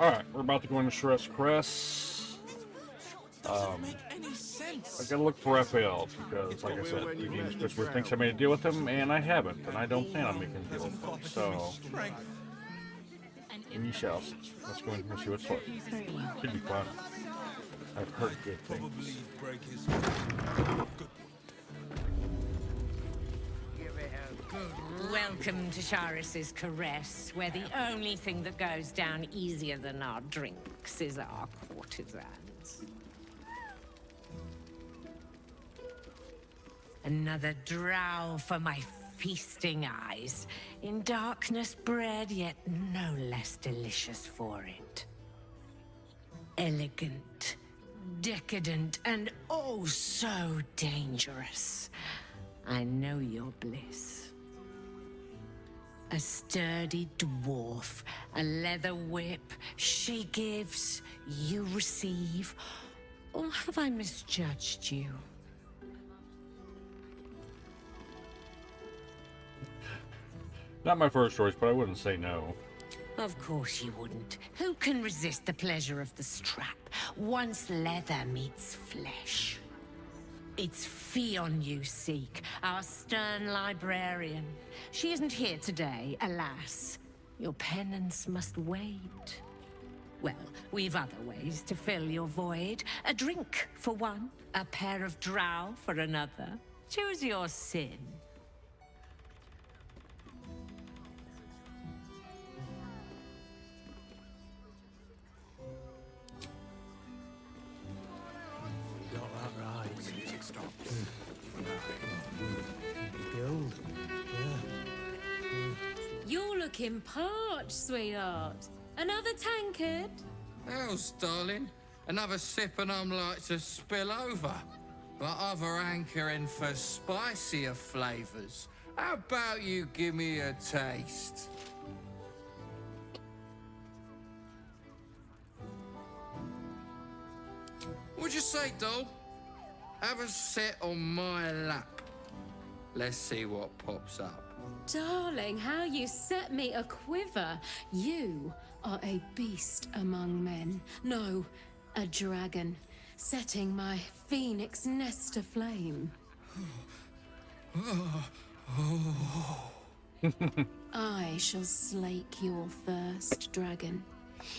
Alright, we're about to go into Stress Crest. I gotta look for Raphael because, like I said, the game specialist thinks I made a deal with him, and I haven't, and I don't plan on making a deal with him. So, we shall see. Let's go in and see what's like. Should be fun. I've heard good things. Welcome to Charis's Caress, where the only thing that goes down easier than our drinks is our courtesans. Another drow for my feasting eyes, in darkness bred, yet no less delicious for it. Elegant, decadent, and oh so dangerous. I know your bliss. A sturdy dwarf, a leather whip, she gives, you receive. Or have I misjudged you? Not my first choice, but I wouldn't say no. Of course you wouldn't. Who can resist the pleasure of the strap once leather meets flesh? It's Fionn you seek, our stern librarian. She isn't here today, alas. Your penance must wait. Well, we've other ways to fill your void. A drink for one, a pair of drow for another. Choose your sin. You're looking parched, sweetheart. Another tankard? Hell's, darling. Another sip and I'm like to spill over. But other hankering for spicier flavours. How about you give me a taste? What'd you say, doll? Have a sit on my lap. Let's see what pops up. Darling, how you set me a quiver. You are a beast among men. No, a dragon, setting my phoenix nest aflame. I shall slake your thirst, dragon.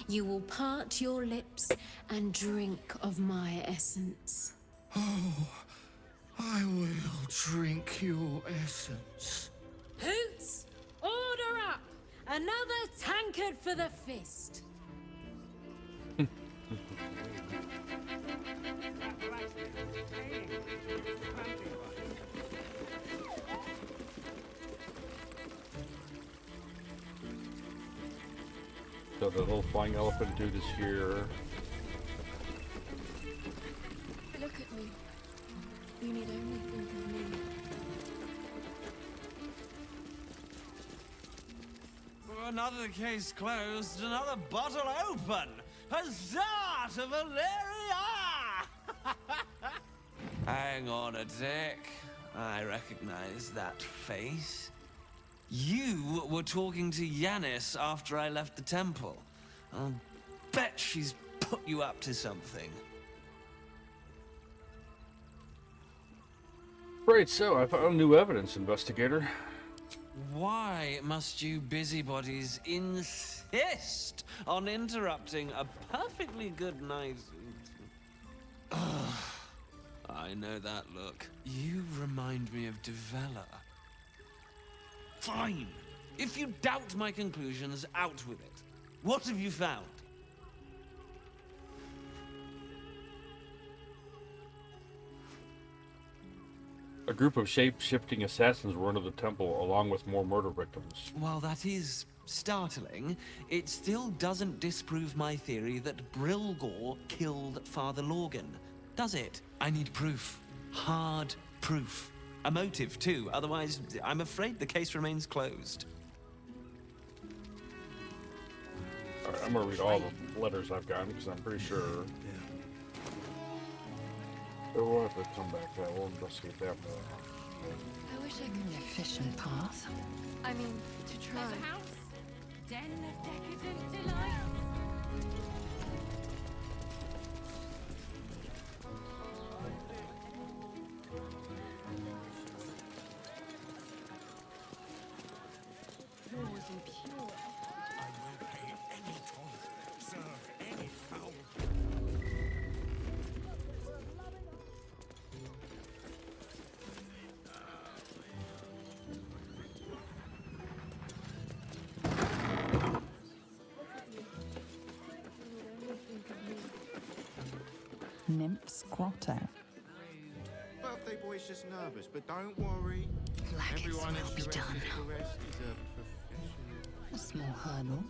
You will part your lips and drink of my essence. Oh, I will drink your essence. Hoots! Order up! Another tankard for the fist! So the little flying elephant dude is here. Look at me. You need only think of me. Another case closed, another bottle open! Huzzah to Valeria! Hang on a tick. I recognize that face. You were talking to Yanis after I left the temple. I'll bet she's put you up to something. Right, so I found new evidence, investigator. Why must you busybodies insist on interrupting a perfectly good night? Ugh, I know that look. You remind me of Devella. Fine. If you doubt my conclusions, out with it. What have you found? A group of shape-shifting assassins were under the temple, along with more murder victims. While that is startling, it still doesn't disprove my theory that Brilgor killed Father Lorgan, does it? I need proof. Hard proof. A motive, too. Otherwise, I'm afraid the case remains closed. Alright, I'm gonna read all the letters I've gotten, because I'm pretty sure... We'll have to come back. We'll investigate that more. I wish I could the efficient path. I mean, to try. There's a house, den of decadent delights. Nymph's Grotto. Birthday boy's just nervous, but don't worry. Flaggets Everyone will be is done. the rest is a professional. A small hurdle.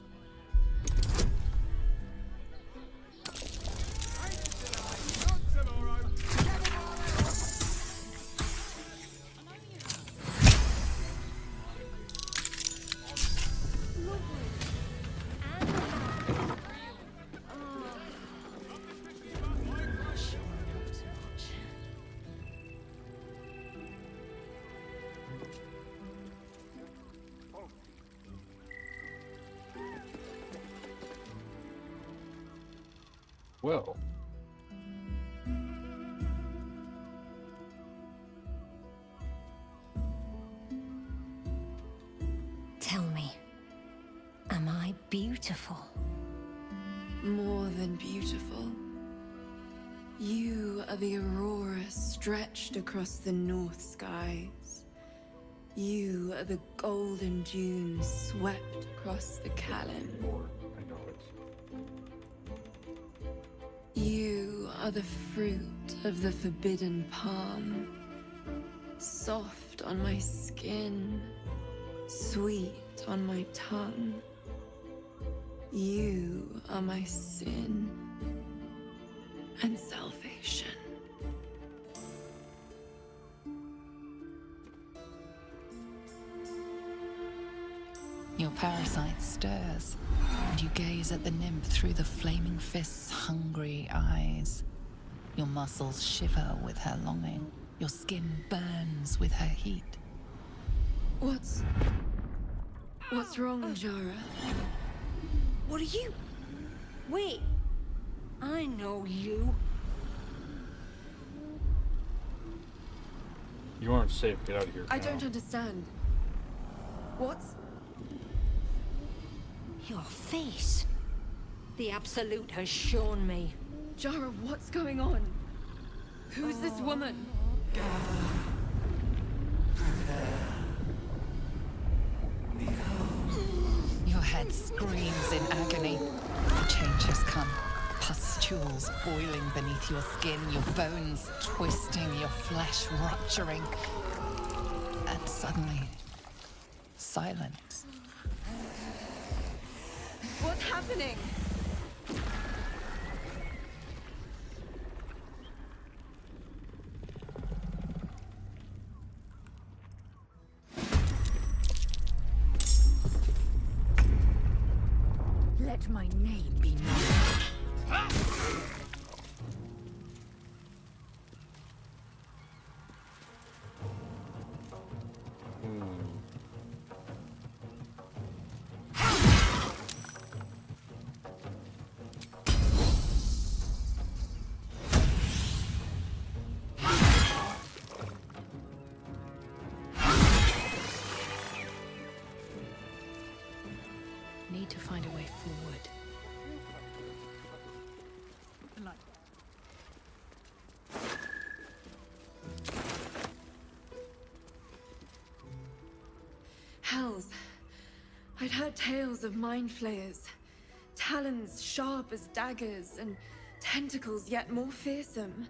Well, Tell me, am I beautiful? More than beautiful. You are the aurora stretched across the north skies. You are the golden dunes swept across the Callan. Lord, I know it. You are the fruit of the forbidden palm. Soft on my skin, sweet on my tongue. You are my sin and salvation. Your parasite stirs, and you gaze at the nymph through the flaming fist's hungry eyes. Your muscles shiver with her longing. Your skin burns with her heat. What's wrong, Jara? What are you? Wait, I know you. You aren't safe. Get out of here. I now. don't understand. What's... Your face. The Absolute has shown me. Jara, what's going on? Who's this woman? Your head screams in agony. The change has come. Pustules boiling beneath your skin, your bones twisting, your flesh rupturing. And suddenly, silence. What's happening? Let my name be known. Need to find a way forward. Hells. I'd heard tales of mind flayers. Talons sharp as daggers and tentacles yet more fearsome.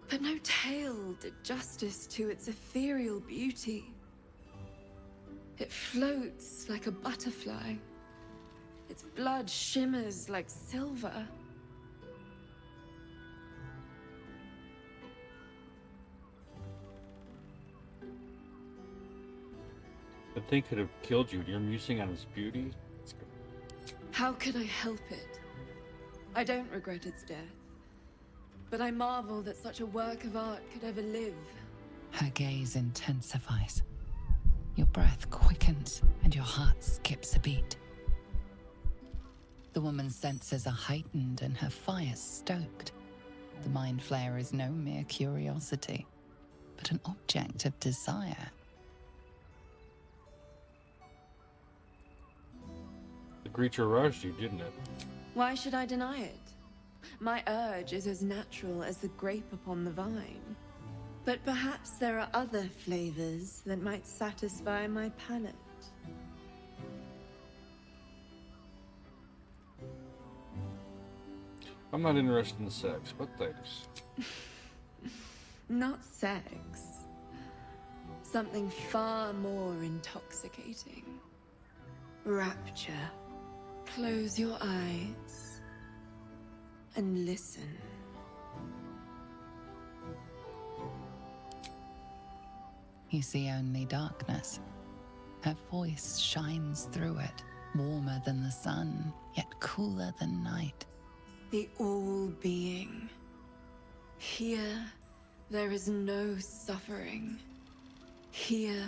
But no tale did justice to its ethereal beauty. It floats like a butterfly. Its blood shimmers like silver. The thing could have killed you, and you're musing on its beauty? How could I help it? I don't regret its death. But I marvel that such a work of art could ever live. Her gaze intensifies. Your breath quickens, and your heart skips a beat. The woman's senses are heightened and her fire stoked. The mind flayer is no mere curiosity, but an object of desire. The creature rushed you, didn't it? Why should I deny it? My urge is as natural as the grape upon the vine. But perhaps there are other flavors that might satisfy my palate. I'm not interested in sex, but thanks. Not sex. Something far more intoxicating. Rapture. Close your eyes and listen. You see only darkness. Her voice shines through it, warmer than the sun, yet cooler than night. The all-being. Here, there is no suffering. Here,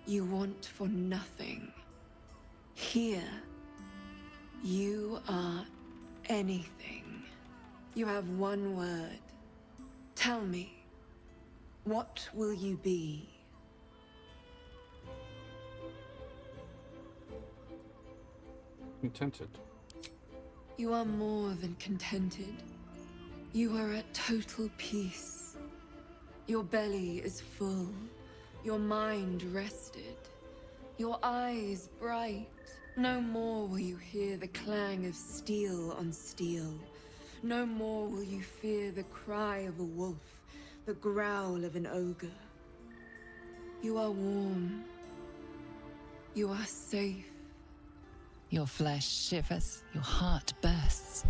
you want for nothing. Here, you are anything. You have one word. Tell me, what will you be? Contented. You are more than contented. You are at total peace. Your belly is full. Your mind rested. Your eyes bright. No more will you hear the clang of steel on steel. No more will you fear the cry of a wolf, the growl of an ogre. You are warm. You are safe. Your flesh shivers, your heart bursts.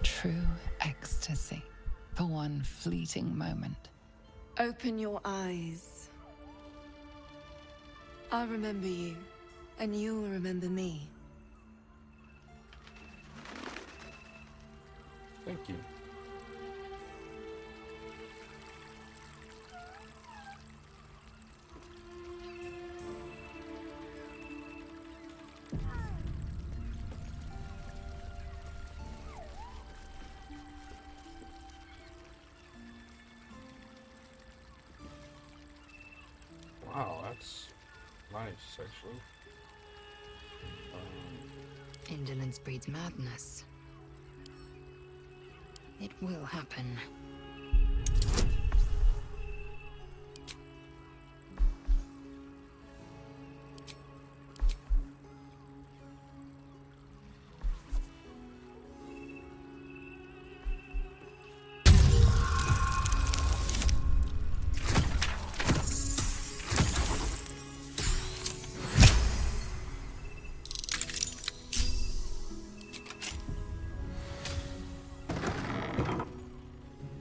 True ecstasy for one fleeting moment. Open your eyes. I'll remember you, and you'll remember me. Thank you. Wow, that's nice, actually. Indolence breeds madness. It will happen.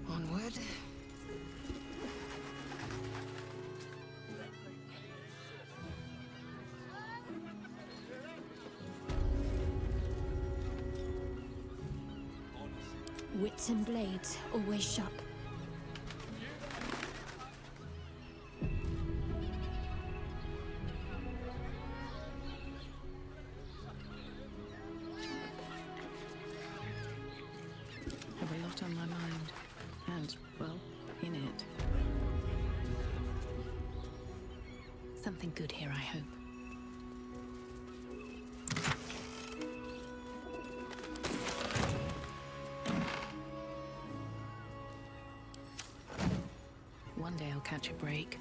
Onward. Wits and blades always sharp. Have a lot on my mind. And, well, in it. Something good here, I hope. One day I'll catch a break.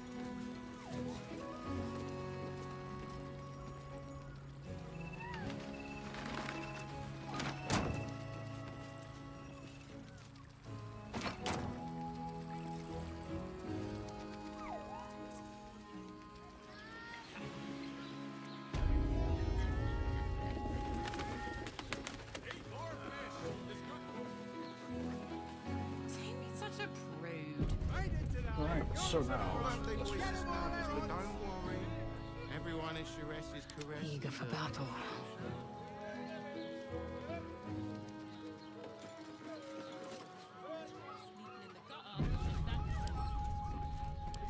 Such a prude. Alright, so now, Birthday let's boy is just nervous, but don't worry. Everyone at Sharess is caressed. Eager for battle.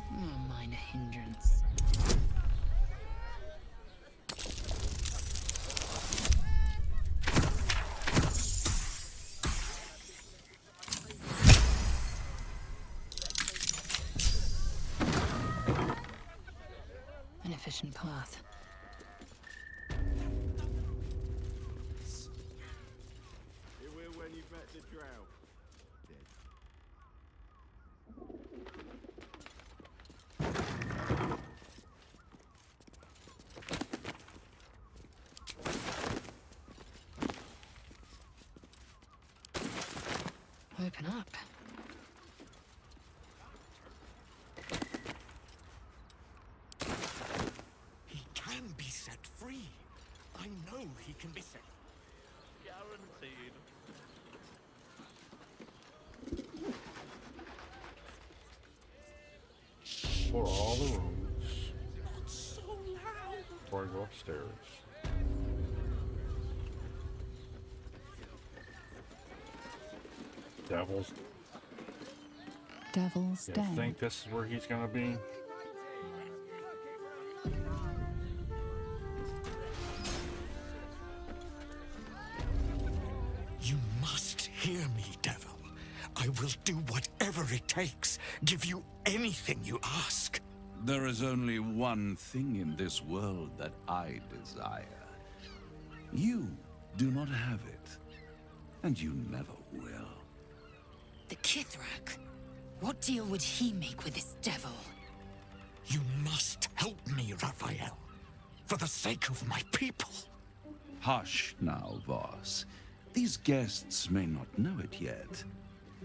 A minor hindrance. efficient path. Here we're when you've met the Drow. Dead. Open up. He can be set free. I know he can be set. Guaranteed. For all the rooms. Not so loud. Before I go upstairs. Devil's. Devil's You Den. think this is where he's gonna be? You must hear me, Devil. I will do whatever it takes. Give you anything you ask. There is only one thing in this world that I desire. You do not have it, and you never will. The Kithrak. What deal would he make with this devil? You must help me, Raphael. For the sake of my people. Hush now, Voss. These guests may not know it yet,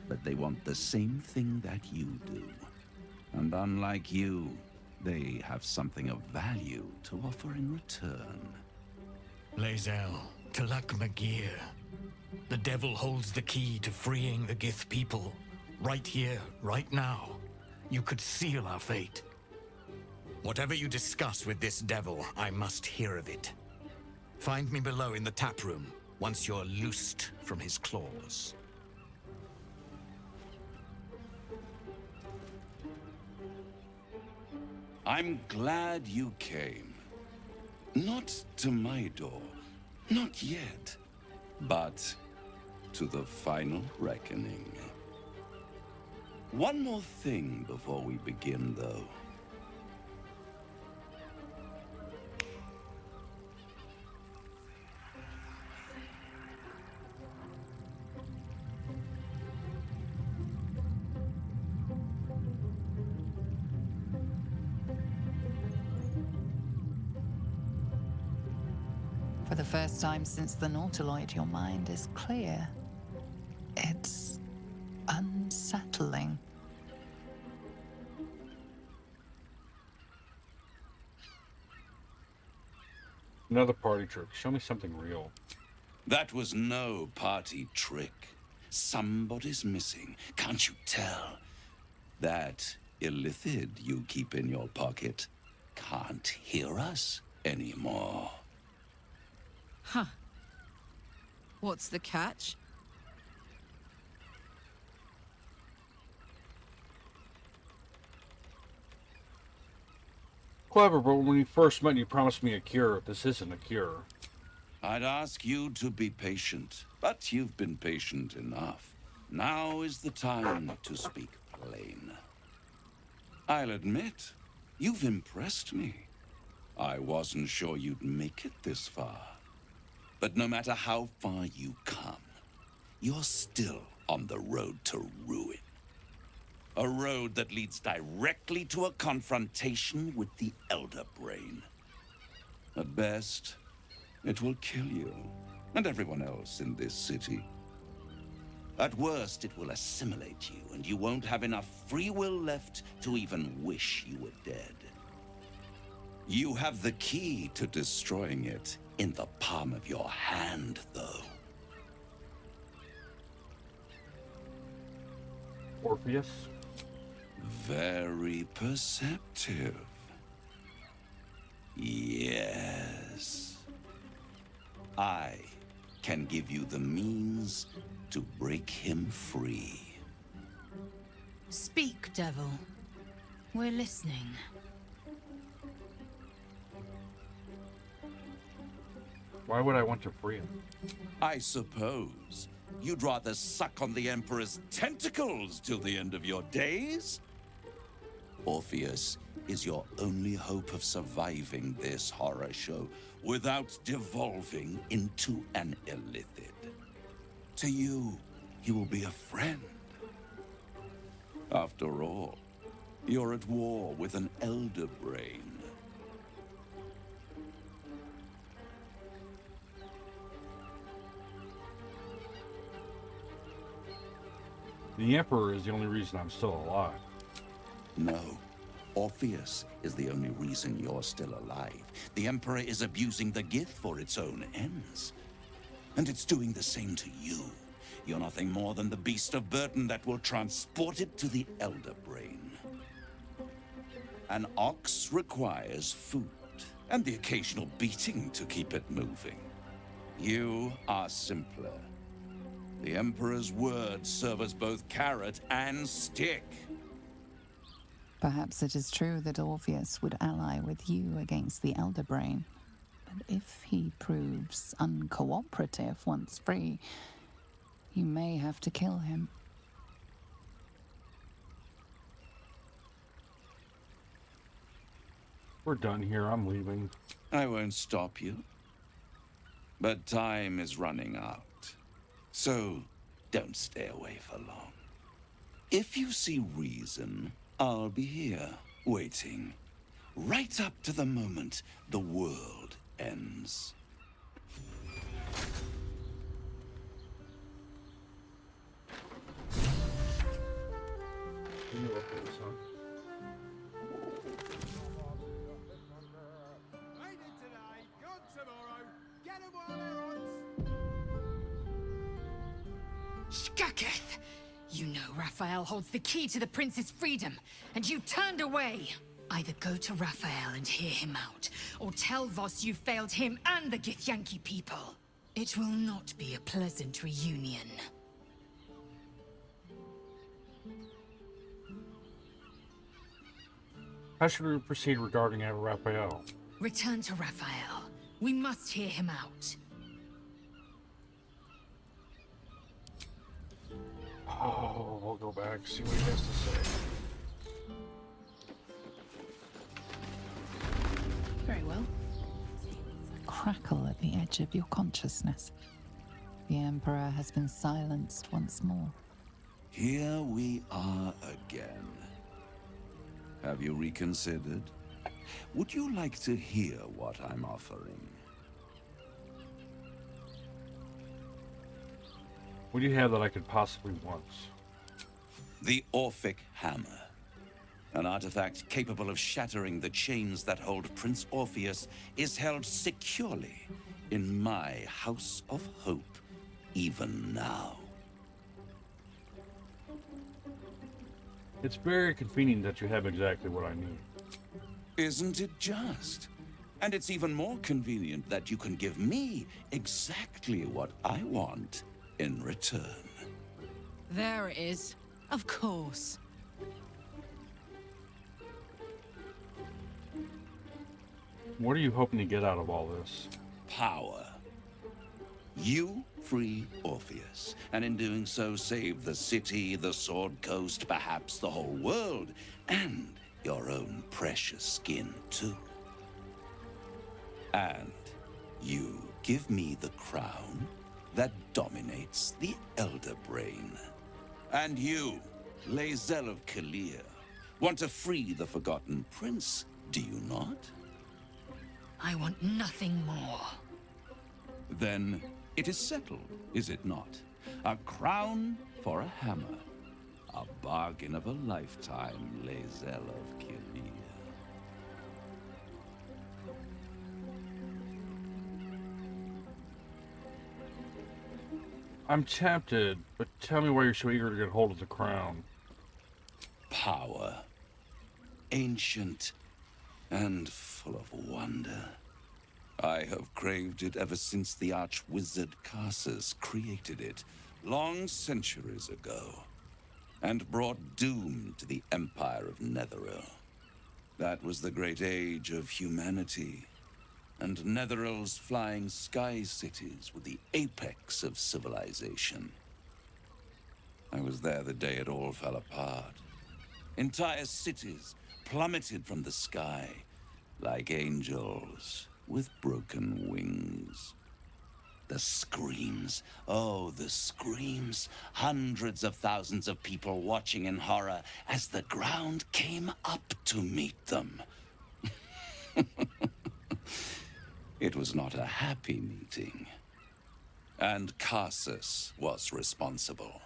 but they want the same thing that you do. And unlike you, they have something of value to offer in return. Lae'zel, Talak Magir. The devil holds the key to freeing the Gith people. Right here, right now. You could seal our fate. Whatever you discuss with this devil, I must hear of it. Find me below in the tap room, once you're loosed from his claws. I'm glad you came. Not to my door, not yet, but to the final reckoning. One more thing before we begin, though. For the first time since the Nautiloid, your mind is clear. It's unsettling. Another party trick. Show me something real. That was no party trick. Somebody's missing. Can't you tell? That illithid you keep in your pocket can't hear us anymore. Huh. What's the catch? Clever, but when we first met, you promised me a cure. This isn't a cure. I'd ask you to be patient, but you've been patient enough. Now is the time to speak plain. I'll admit, you've impressed me. I wasn't sure you'd make it this far. But no matter how far you come, you're still on the road to ruin. A road that leads directly to a confrontation with the Elder Brain. At best, it will kill you, and everyone else in this city. At worst, it will assimilate you, and you won't have enough free will left to even wish you were dead. You have the key to destroying it in the palm of your hand, though. Orpheus? Very perceptive. Yes. I can give you the means to break him free. Speak, devil. We're listening. Why would I want to free him? I suppose you'd rather suck on the Emperor's tentacles till the end of your days? Orpheus, is your only hope of surviving this horror show without devolving into an illithid. To you, he will be a friend. After all, you're at war with an elder brain. The Emperor is the only reason I'm still alive. No. Orpheus is the only reason you're still alive. The Emperor is abusing the Gith for its own ends. And it's doing the same to you. You're nothing more than the beast of burden that will transport it to the Elder Brain. An ox requires food, and the occasional beating to keep it moving. You are simpler. The Emperor's words serve as both carrot and stick. Perhaps it is true that Orpheus would ally with you against the Elder Brain. But if he proves uncooperative once free, you may have to kill him. We're done here. I'm leaving. I won't stop you. But time is running out. So, don't stay away for long. If you see reason, I'll be here, waiting. Right up to the moment the world ends. Skaketh! You know Raphael holds the key to the prince's freedom, and you turned away! Either go to Raphael and hear him out, or tell Voss you failed him and the Githyanki people. It will not be a pleasant reunion. How should we proceed regarding Raphael? Return to Raphael. We must hear him out. Oh, we'll go back, see what he has to say. Very well. Crackle at the edge of your consciousness. The Emperor has been silenced once more. Here we are again. Have you reconsidered? Would you like to hear what I'm offering? What do you have that I could possibly want? The Orphic Hammer. An artifact capable of shattering the chains that hold Prince Orpheus is held securely in my House of Hope, even now. It's very convenient that you have exactly what I need. Isn't it just? And it's even more convenient that you can give me exactly what I want in return. There it is. Of course. What are you hoping to get out of all this? Power. You free Orpheus, and in doing so save the city, the Sword Coast, perhaps the whole world, and your own precious skin too. And you give me the crown that dominates the Elder Brain. And you, Lae'zel of Kalir, want to free the Forgotten Prince, do you not? I want nothing more. Then it is settled, is it not? A crown for a hammer. A bargain of a lifetime, Lae'zel of Kalir. I'm tempted, but tell me why you're so eager to get hold of the crown. Power. Ancient and full of wonder. I have craved it ever since the arch-wizard Karsus created it, long centuries ago, and brought doom to the Empire of Netheril. That was the great age of humanity, and Netheril's flying sky cities were the apex of civilization. I was there the day it all fell apart. Entire cities plummeted from the sky like angels with broken wings. The screams, oh, the screams. Hundreds of thousands of people watching in horror as the ground came up to meet them. It was not a happy meeting. And Karsus was responsible.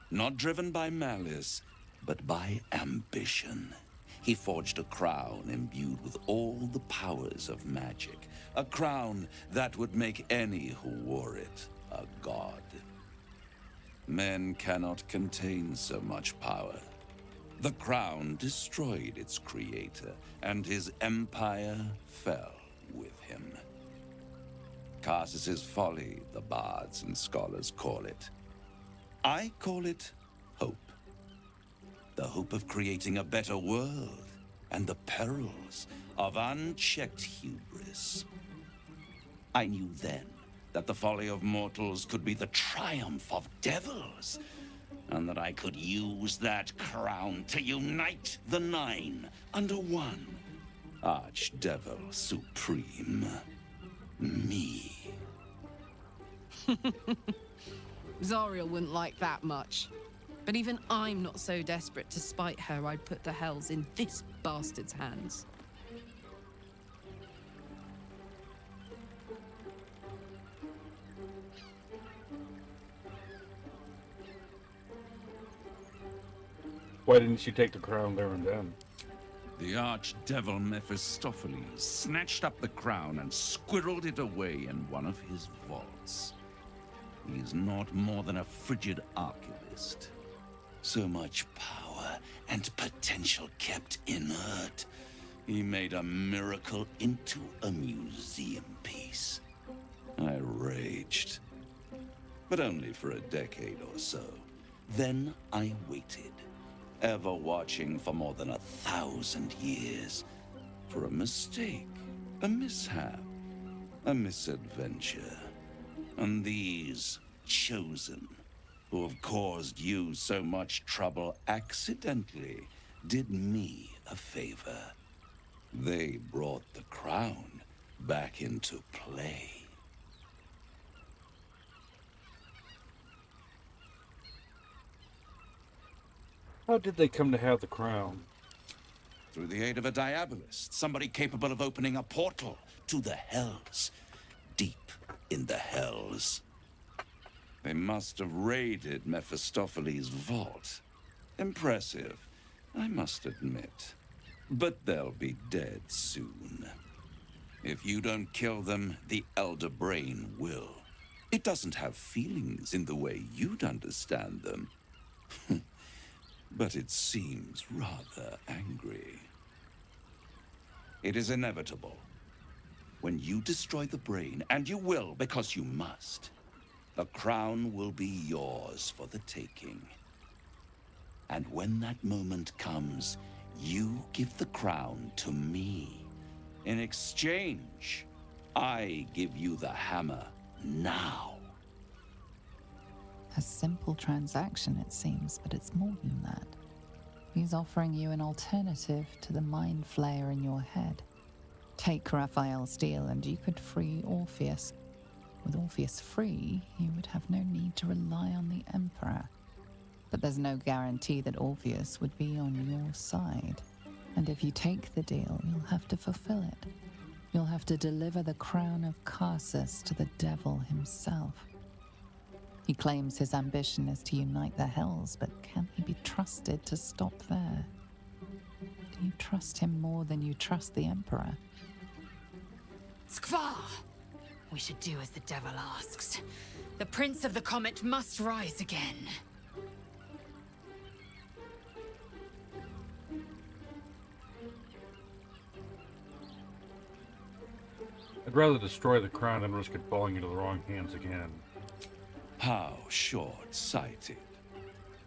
Not driven by malice, but by ambition. He forged a crown imbued with all the powers of magic. A crown that would make any who wore it a god. Men cannot contain so much power. The crown destroyed its creator, and his empire fell with him. Karsus's folly, the bards and scholars call it. I call it hope. The hope of creating a better world, and the perils of unchecked hubris. I knew then that the folly of mortals could be the triumph of devils, and that I could use that crown to unite the Nine under one Archdevil Supreme. Me. Zariel wouldn't like that much. But even I'm not so desperate to spite her I'd put the hells in this bastard's hands. Why didn't she take the crown there and then? The archdevil Mephistopheles snatched up the crown and squirreled it away in one of his vaults. He is not more than a frigid archivist. So much power and potential kept inert. He made a miracle into a museum piece. I raged. But only for a decade or so. Then I waited, ever watching for more than 1,000 years. For a mistake, a mishap, a misadventure. And these chosen, who have caused you so much trouble accidentally, did me a favor. They brought the crown back into play. How did they come to have the crown? Through the aid of a diabolist, somebody capable of opening a portal to the hells. Deep in the hells. They must have raided Mephistopheles' vault. Impressive, I must admit. But they'll be dead soon. If you don't kill them, the Elder Brain will. It doesn't have feelings in the way you'd understand them. But it seems rather angry. It is inevitable. When you destroy the brain, and you will because you must, the crown will be yours for the taking. And when that moment comes, you give the crown to me. In exchange, I give you the hammer now. A simple transaction, it seems, but it's more than that. He's offering you an alternative to the mind flayer in your head. Take Raphael's deal and you could free Orpheus. With Orpheus free, you would have no need to rely on the Emperor. But there's no guarantee that Orpheus would be on your side. And if you take the deal, you'll have to fulfill it. You'll have to deliver the crown of Karsus to the devil himself. He claims his ambition is to unite the hells, but can he be trusted to stop there? Do you trust him more than you trust the Emperor? Skvar! We should do as the devil asks. The Prince of the Comet must rise again. I'd rather destroy the crown than risk it falling into the wrong hands again. How short-sighted.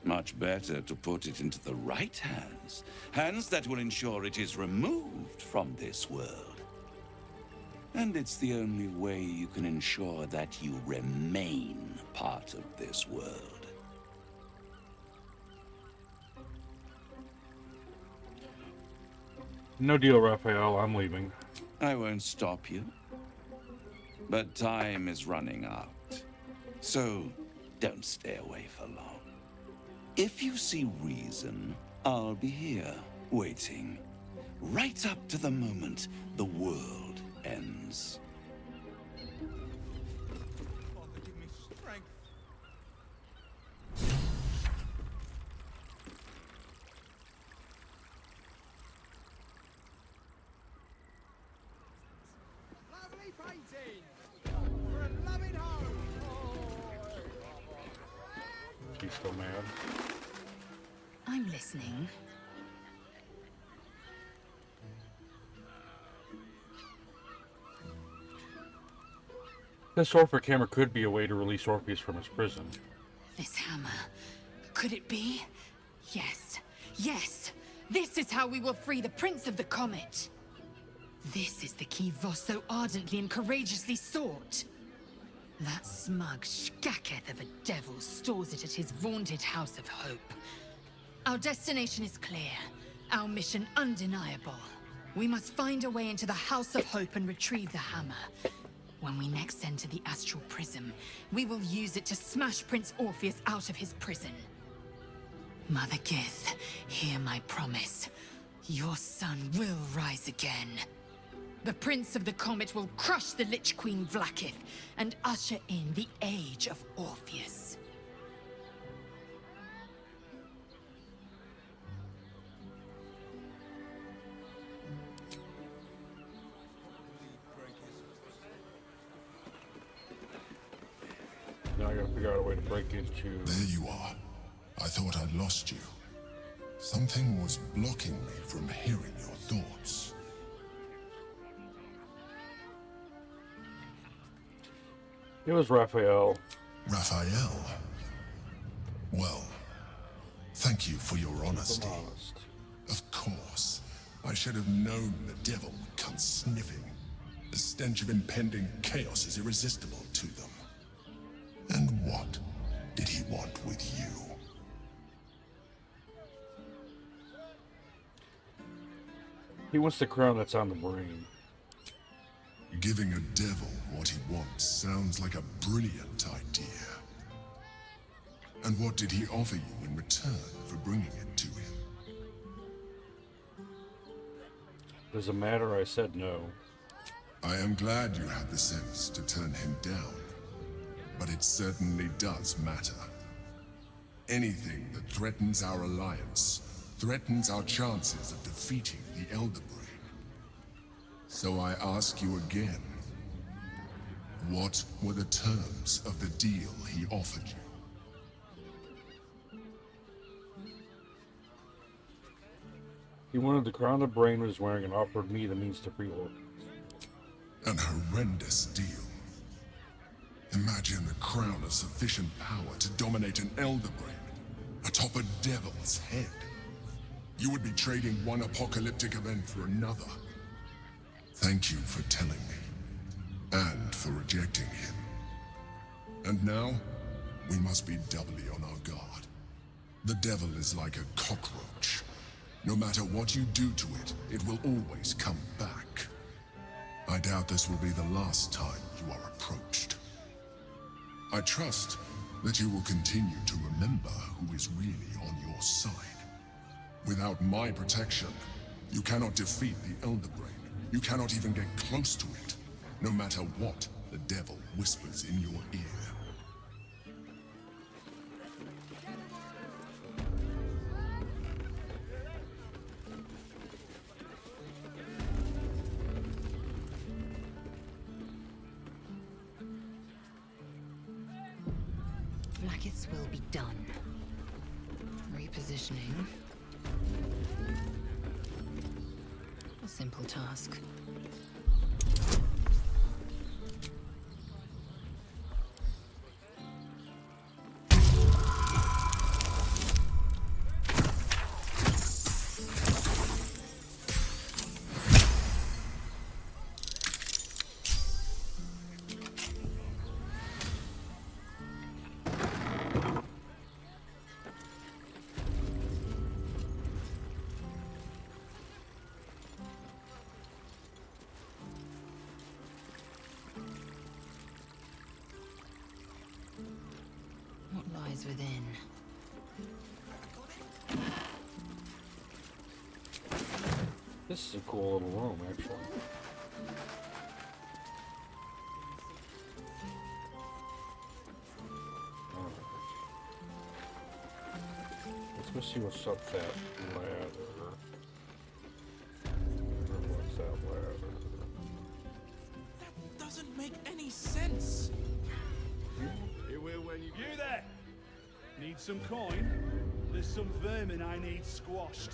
Much better to put it into the right hands. Hands that will ensure it is removed from this world. And it's the only way you can ensure that you remain part of this world. No deal, Raphael. I'm leaving. I won't stop you. But time is running out. So, don't stay away for long. If you see reason, I'll be here, waiting. Right up to the moment the world ends. Father, give me strength. Lovely painting. For a loving home. She's still mad. I'm listening. This Orphic hammer could be a way to release Orpheus from his prison. This hammer. Could it be? Yes. Yes! This is how we will free the Prince of the Comet! This is the key Voss so ardently and courageously sought. That smug shkacketh of a devil stores it at his vaunted House of Hope. Our destination is clear. Our mission undeniable. We must find a way into the House of Hope and retrieve the hammer. When we next enter the Astral Prism, we will use it to smash Prince Orpheus out of his prison. Mother Gith, hear my promise. Your son will rise again. The Prince of the Comet will crush the Lich Queen Vlaakith and usher in the Age of Orpheus. Now I gotta figure out a way to break into... There you are. I thought I'd lost you. Something was blocking me from hearing your thoughts. It was Raphael. Raphael? Well, thank you for your honesty. Of course. I should have known the devil would come sniffing. The stench of impending chaos is irresistible to them. And what did he want with you? He wants the crown that's on the brain. Giving a devil what he wants sounds like a brilliant idea. And what did he offer you in return for bringing it to him? Does it matter? I said no. I am glad you had the sense to turn him down. But it certainly does matter. Anything that threatens our alliance threatens our chances of defeating the Elder Brain. So I ask you again, what were the terms of the deal he offered you? He wanted the crown the brain was wearing and offered me the means to free Orpheus. An horrendous deal. Imagine a crown of sufficient power to dominate an Elder Brain atop a devil's head. You would be trading one apocalyptic event for another. Thank you for telling me, and for rejecting him. And now, we must be doubly on our guard. The devil is like a cockroach. No matter what you do to it, it will always come back. I doubt this will be the last time you are approached. I trust that you will continue to remember who is really on your side. Without my protection, you cannot defeat the Elder Brain. You cannot even get close to it, no matter what the devil whispers in your ear. Vlaakith's will be done. Repositioning. A simple task. lies within. This is a cool little room, actually. Let's go see what's up that ladder. What's that ladder? That doesn't make any sense. You there? Need some coin? There's some vermin I need squashed.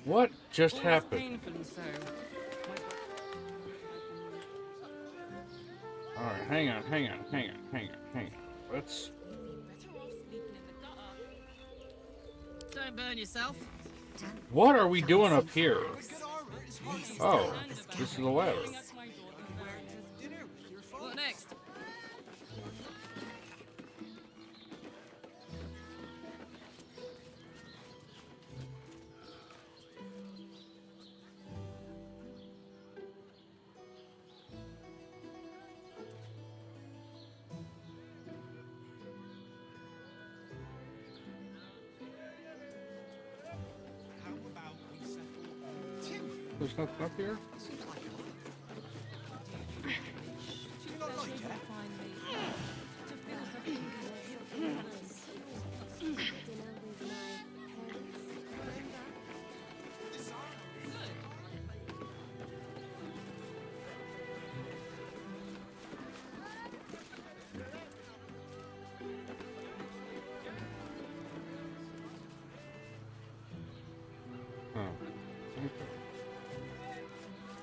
What just happened? Painfully so. Alright, hang on. Let's... Don't burn yourself. What are we doing up here? Oh, this is the ladder. What next? There's nothing up here?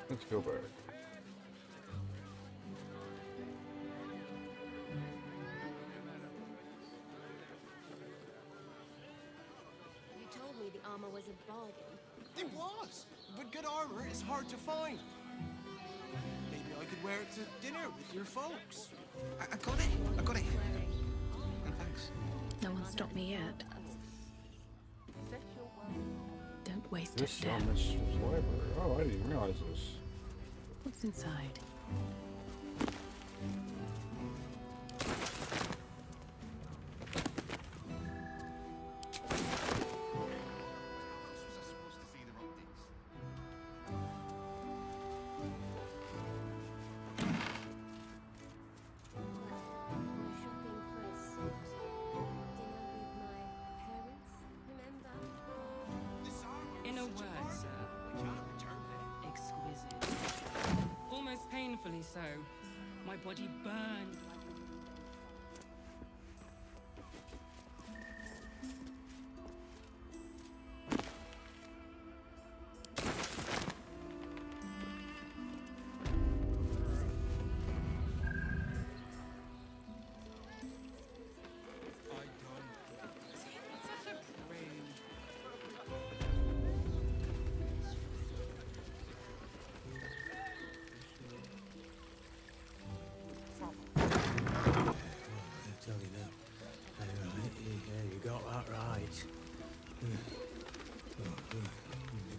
Let's go back. You told me the armor was a bargain. It was! But good armor is hard to find. Maybe I could wear it to dinner with your folks. I got it. And thanks. No one stopped me yet. Don't waste This it, on this library. Oh, I didn't realize this. What's inside? In a word, sir. Exquisite. Almost painfully so. My body burned.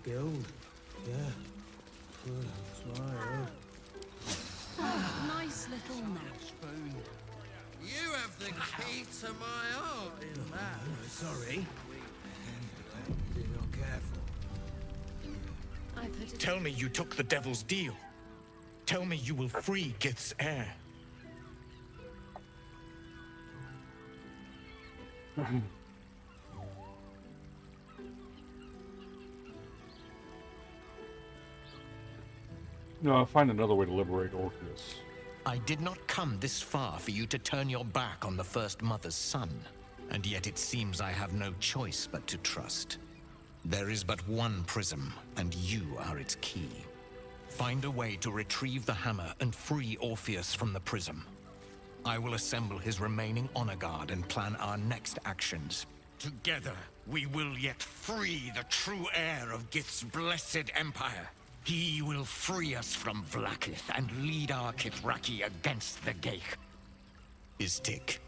Guild. Yeah. Smile. Nice little nap. You have the key to my heart in that. Sorry. Be not careful. I put it. Tell me you took the devil's deal. Tell me you will free Gith's heir. No, I'll find another way to liberate Orpheus. I did not come this far for you to turn your back on the First Mother's son. And yet it seems I have no choice but to trust. There is but one prism, and you are its key. Find a way to retrieve the hammer and free Orpheus from the prism. I will assemble his remaining honor guard and plan our next actions. Together, we will yet free the true heir of Gith's blessed empire. He will free us from Vlaakith and lead our Kithraki against the Geich. Istik,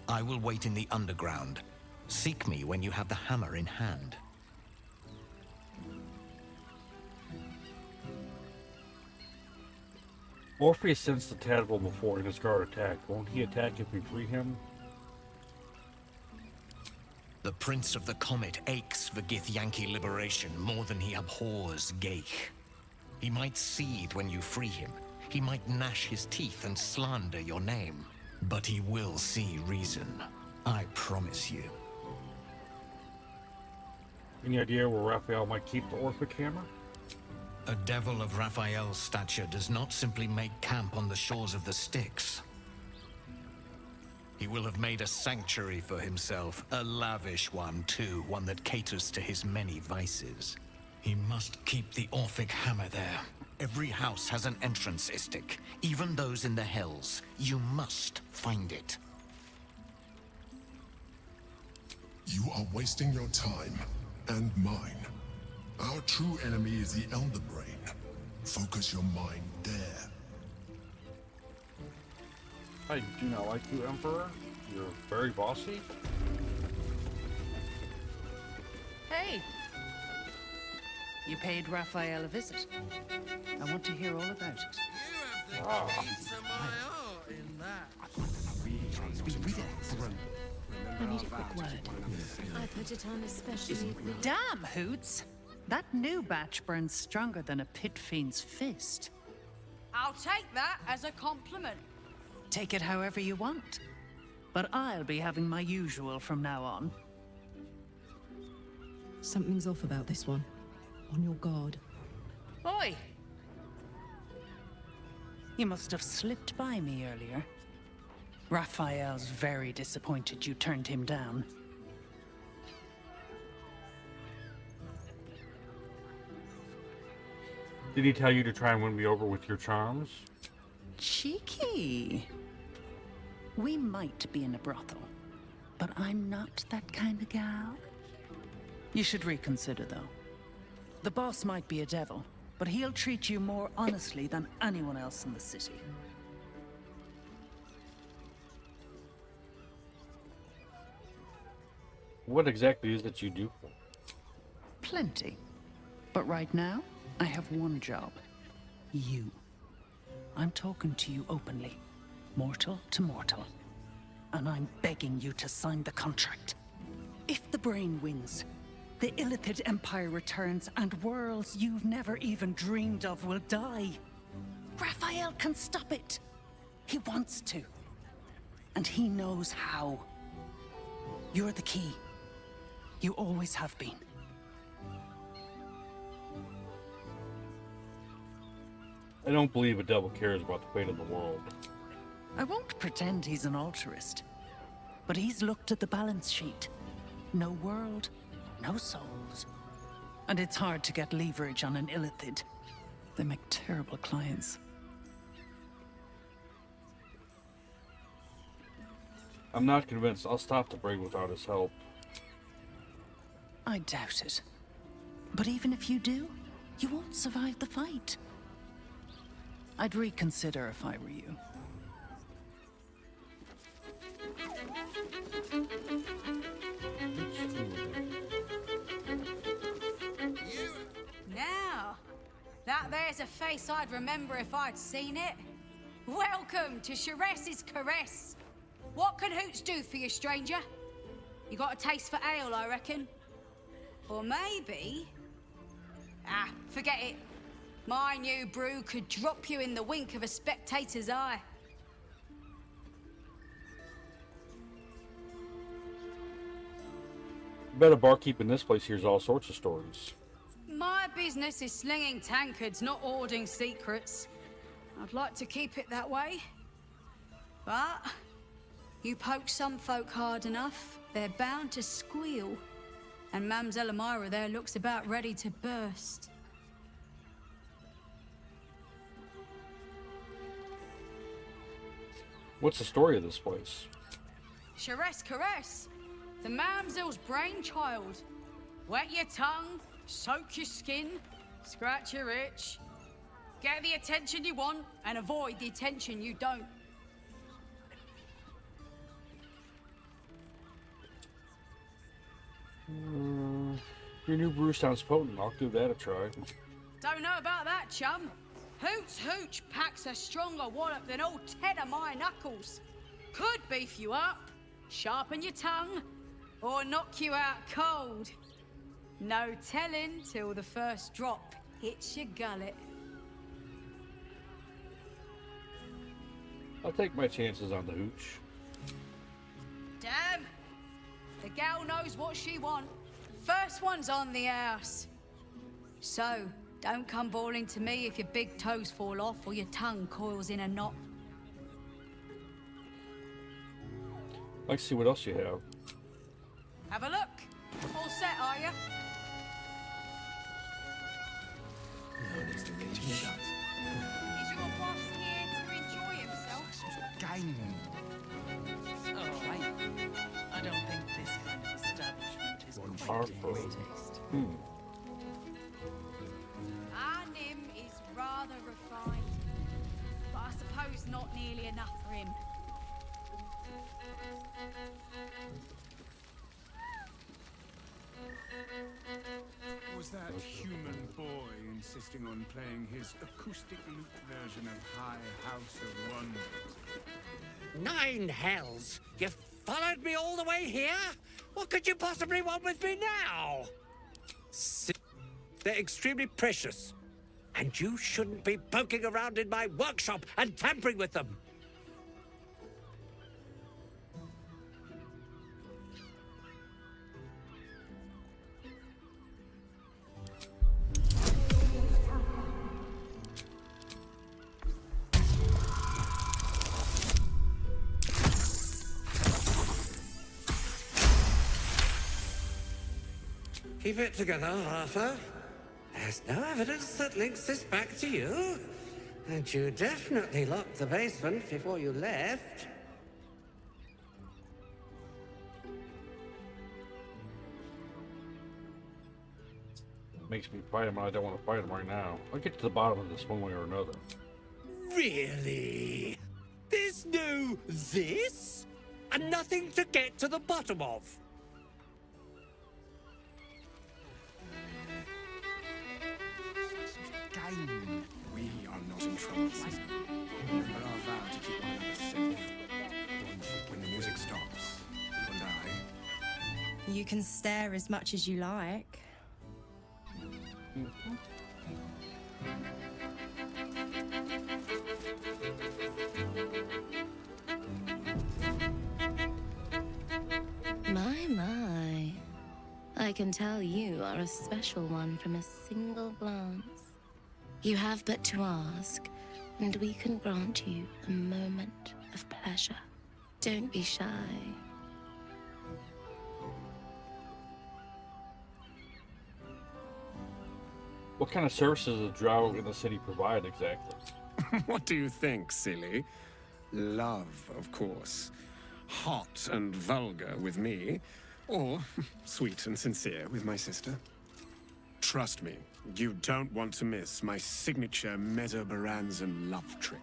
I will wait in the underground. Seek me when you have the hammer in hand. Orpheus sensed the tadpole before and his guard attacked. Won't he attack if we free him? The Prince of the Comet aches for Githyanki liberation more than he abhors Geich. He might seethe when you free him. He might gnash his teeth and slander your name. But he will see reason. I promise you. Any idea where Raphael might keep the Orphic hammer? A devil of Raphael's stature does not simply make camp on the shores of the Styx. He will have made a sanctuary for himself, a lavish one too, one that caters to his many vices. He must keep the Orphic hammer there. Every house has an entrance istic, even those in the Hells. You must find it. You are wasting your time, and mine. Our true enemy is the Elder Brain. Focus your mind there. I do not like you, Emperor. You're very bossy. Hey! You paid Raphael a visit. I want to hear all about it. You have the key to my heart in that. I need a quick word. I put it on especially for Damn, Hoots! That new batch burns stronger than a pit fiend's fist. I'll take that as a compliment. Take it however you want. But I'll be having my usual from now on. Something's off about this one. On your guard. Oi! You must have slipped by me earlier. Raphael's very disappointed you turned him down. Did he tell you to try and win me over with your charms? Cheeky. We might be in a brothel, but I'm not that kind of gal. You should reconsider, though. The boss might be a devil, but he'll treat you more honestly than anyone else in the city. What exactly is it you do for him? Plenty. But right now, I have one job. You. I'm talking to you openly. Mortal to mortal. And I'm begging you to sign the contract. If the brain wins, the Illithid Empire returns and worlds you've never even dreamed of will die. Raphael can stop it. He wants to. And he knows how. You're the key. You always have been. I don't believe a devil cares about the fate of the world. I won't pretend he's an altruist, but he's looked at the balance sheet. No world, no souls. And it's hard to get leverage on an Illithid. They make terrible clients. I'm not convinced I'll stop the brain without his help. I doubt it. But even if you do, you won't survive the fight. I'd reconsider if I were you. Now, that there's a face I'd remember if I'd seen it. Welcome to Sharess's Caress. What can Hoots do for you, stranger? You got a taste for ale, I reckon? Or maybe... Ah, forget it. My new brew could drop you in the wink of a spectator's eye. Bet a barkeep in this place hears all sorts of stories. My business is slinging tankards, not hoarding secrets. I'd like to keep it that way. But you poke some folk hard enough, they're bound to squeal. And Mamselle Elmira there looks about ready to burst. What's the story of this place? Sharess Caress, the Mamselle's brainchild. Wet your tongue, soak your skin, scratch your itch. Get the attention you want and avoid the attention you don't. Your new brew sounds potent. I'll give that a try. Don't know about that, chum. Hoots Hooch packs a stronger wallop than all 10 of my knuckles. Could beef you up, sharpen your tongue, or knock you out cold. No telling till the first drop hits your gullet. I'll take my chances on the hooch. Damn! The gal knows what she want. First one's on the house. So, don't come bawling to me if your big toes fall off or your tongue coils in a knot. Let's see what else you have. Have a look. All set, are you? Is your boss here to enjoy himself? Game. Oh, I don't think this kind of establishment is quite Harper. to his taste. Our Nim is rather refined, but I suppose not nearly enough for him. Was that human boy insisting on playing his acoustic lute version of High House of Wonder? 9 hells! You followed me all the way here? What could you possibly want with me now? They're extremely precious. And you shouldn't be poking around in my workshop and tampering with them. Keep it together, Arthur. There's no evidence that links this back to you. And you definitely locked the basement before you left. Makes me fight him, and I don't want to fight him right now. I'll get to the bottom of this one way or another. Really? There's no this? And nothing to get to the bottom of? Game. We are not in trouble. Remember our vow to keep one another safe. When the music stops, you and I. You can stare as much as you like. My. I can tell you are a special one from a single glance. You have but to ask, and we can grant you a moment of pleasure. Don't be shy. What kind of services does Drow in the city provide exactly? What do you think, silly? Love, of course. Hot and vulgar with me, or sweet and sincere with my sister. Trust me, you don't want to miss my signature Mesobaranzan love trick.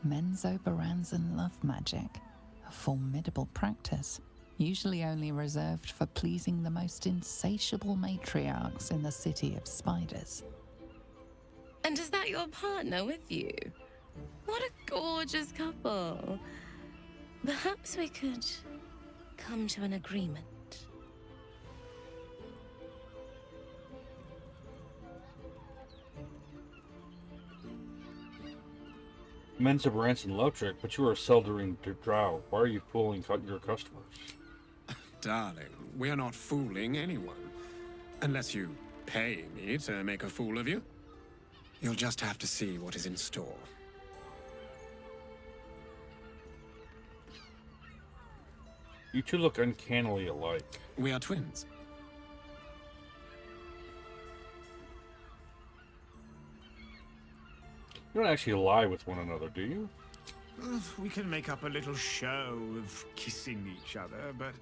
Menzoberranzan love magic, a formidable practice, usually only reserved for pleasing the most insatiable matriarchs in the city of spiders. And is that your partner with you? What a gorgeous couple. Perhaps we could come to an agreement. Menzoberranzan love trick, but you are a Seldering Drow. Why are you fooling your customers? Darling, we are not fooling anyone. Unless you pay me to make a fool of you. You'll just have to see what is in store. You two look uncannily alike. We are twins. You don't actually lie with one another, do you? We can make up a little show of kissing each other, but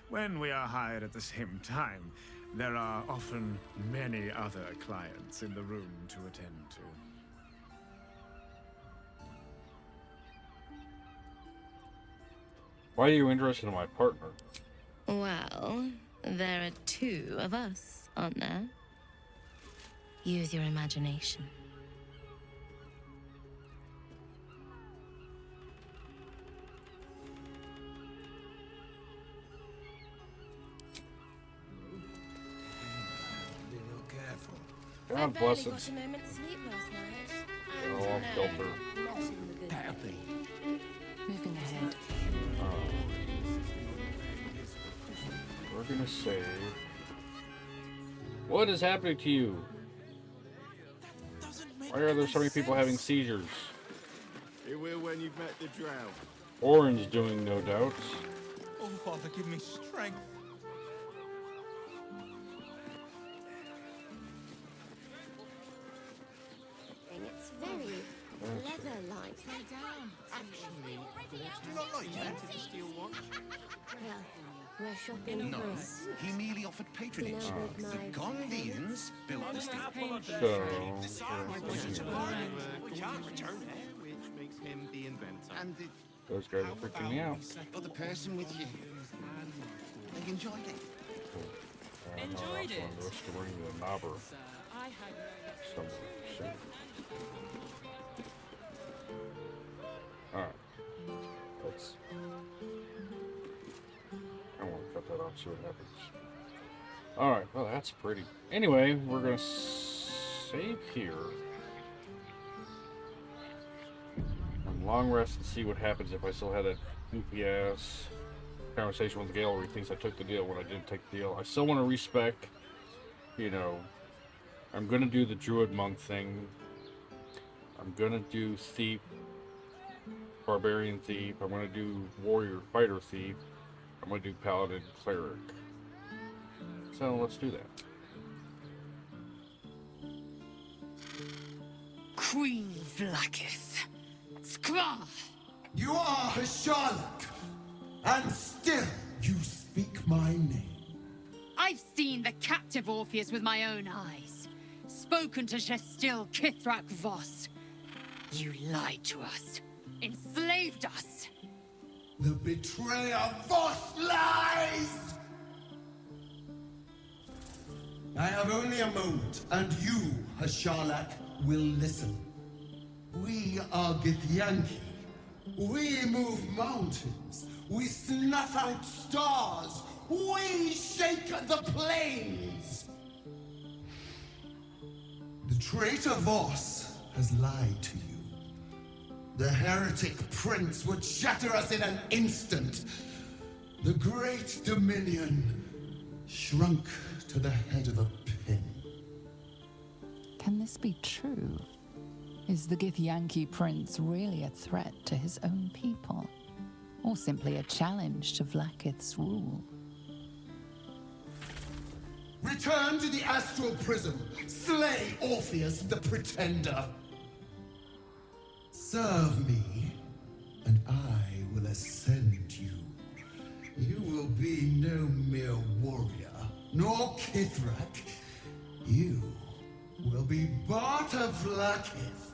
when we are hired at the same time, there are often many other clients in the room to attend to. Why are you interested in my partner? Well, there are 2 of us, aren't there? Use your imagination. God bless it. got a moment's sleep last night. Oh, I'll filter. Better be. Moving ahead. We're gonna save. What is happening to you? Why are there so many people having seizures? It will when you've met the Drow. Orin's doing, no doubt. Oh, Father, give me strength. It's very leather-like. Actually, do you not like to steal one? Well, we're shopping No, first. he merely offered patronage. Dinner with The my Gondians built the steel. We can't return it, which makes him the inventor. And Those guys are freaking me out. the person with you. They enjoyed it. Enjoyed it. Restoring the knobber. Somewhere soon. Alright. Let's. I want to cut that off, see what happens. Alright, well, that's pretty. Anyway, we're going to save here. And long rest and see what happens if I still had that goofy ass conversation with Gale where he thinks I took the deal when I didn't take the deal. I still want to respec, you know. I'm gonna do the Druid monk thing. I'm gonna do thief, barbarian thief. I'm gonna do warrior fighter thief. I'm gonna do paladin cleric. So let's do that. Queen Vlakith. Skra! You are a Charlotte, and still you speak my name. I've seen the captive Orpheus with my own eyes. Spoken to Shestil Kithrak Voss. You lied to us. Enslaved us. The betrayer Voss lies! I have only a moment, and you, Hasharlak, will listen. We are Githyanki. We move mountains. We snuff out stars. We shake the plains. The traitor Voss has lied to you. The heretic prince would shatter us in an instant. The great dominion shrunk to the head of a pin. Can this be true? Is the Githyanki prince really a threat to his own people? Or simply a challenge to Vlakith's rule? Return to the astral prism. Slay Orpheus the Pretender. Serve me, and I will ascend you. You will be no mere warrior, nor Kithrak. You will be Barta Vlakith,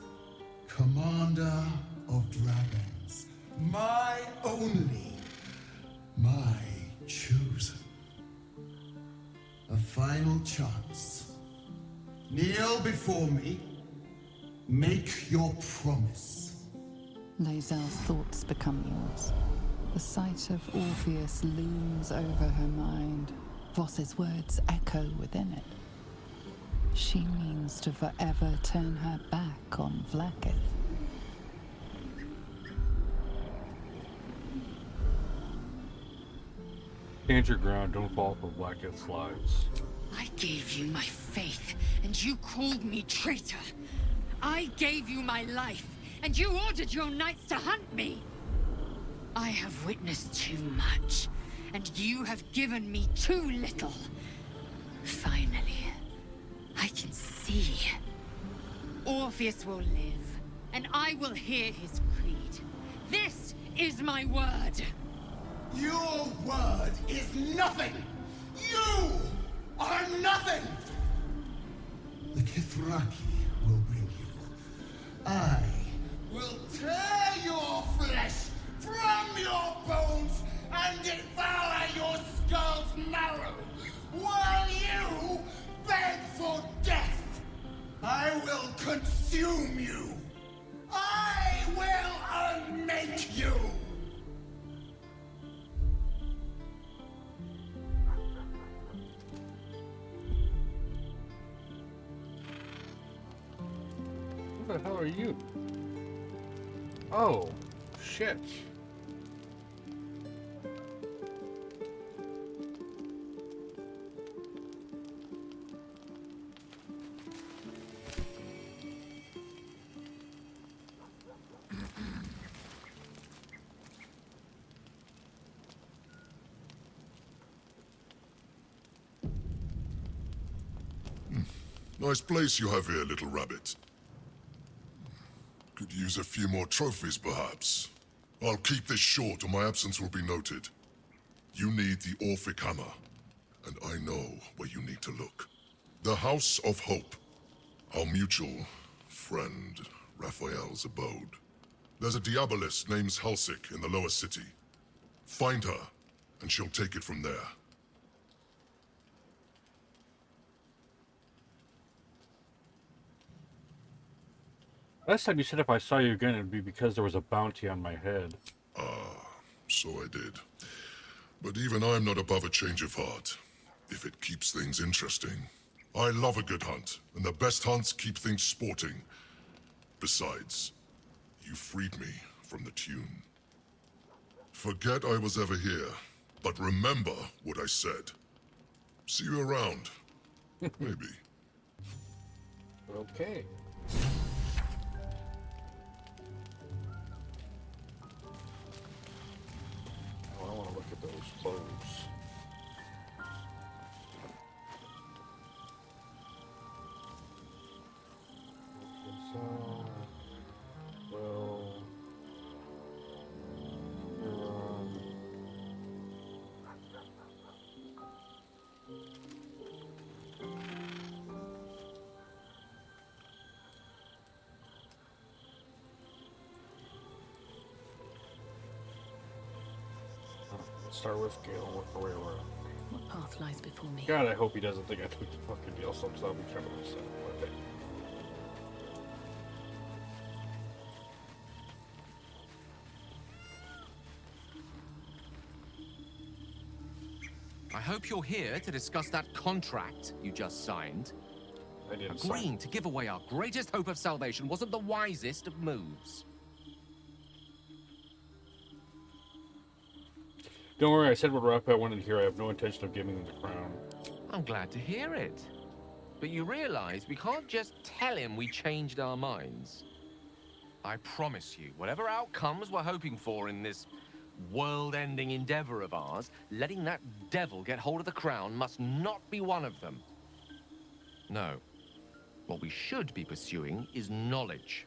commander of dragons. My only, my chosen. A final chance. Kneel before me. Make your promise. Lae'zel's thoughts become yours. The sight of Orpheus looms over her mind. Voss's words echo within it. She means to forever turn her back on Vlakith. Stand your ground, don't fall for Blackhead's lies. I gave you my faith, and you called me traitor. I gave you my life, and you ordered your knights to hunt me. I have witnessed too much, and you have given me too little. Finally, I can see. Orpheus will live, and I will hear his creed. This is my word. Your word is nothing! You are nothing! The Kithraki will bring you. I will tear your flesh from your bones and devour your skull's marrow, while you beg for death. I will consume you. I will unmake you. What the hell are you? Oh, shit. Nice place you have here, little rabbit. Could use a few more trophies, perhaps. I'll keep this short or my absence will be noted. You need the Orphic Hammer, and I know where you need to look. The House of Hope. Our mutual friend, Raphael's abode. There's a Diabolist named Halsik in the lower city. Find her, and she'll take it from there. Last time you said if I saw you again, it would be because there was a bounty on my head. So I did. But even I'm not above a change of heart, if it keeps things interesting. I love a good hunt, and the best hunts keep things sporting. Besides, you freed me from the tune. Forget I was ever here, but remember what I said. See you around. Maybe. Okay. Oh, I want to look at those clothes. Okay, so, well, let's start with Gale, work our way around. What path lies before me? God, I hope he doesn't think I took the fucking deal, so I'll be kind of upset. Okay. I hope you're here to discuss that contract you just signed. I didn't Agreeing to give away our greatest hope of salvation wasn't the wisest of moves. Don't worry, I said what Raphael wanted here. I have no intention of giving him the crown. I'm glad to hear it. But you realize we can't just tell him we changed our minds. I promise you, whatever outcomes we're hoping for in this world-ending endeavor of ours, letting that devil get hold of the crown must not be one of them. No. What we should be pursuing is knowledge.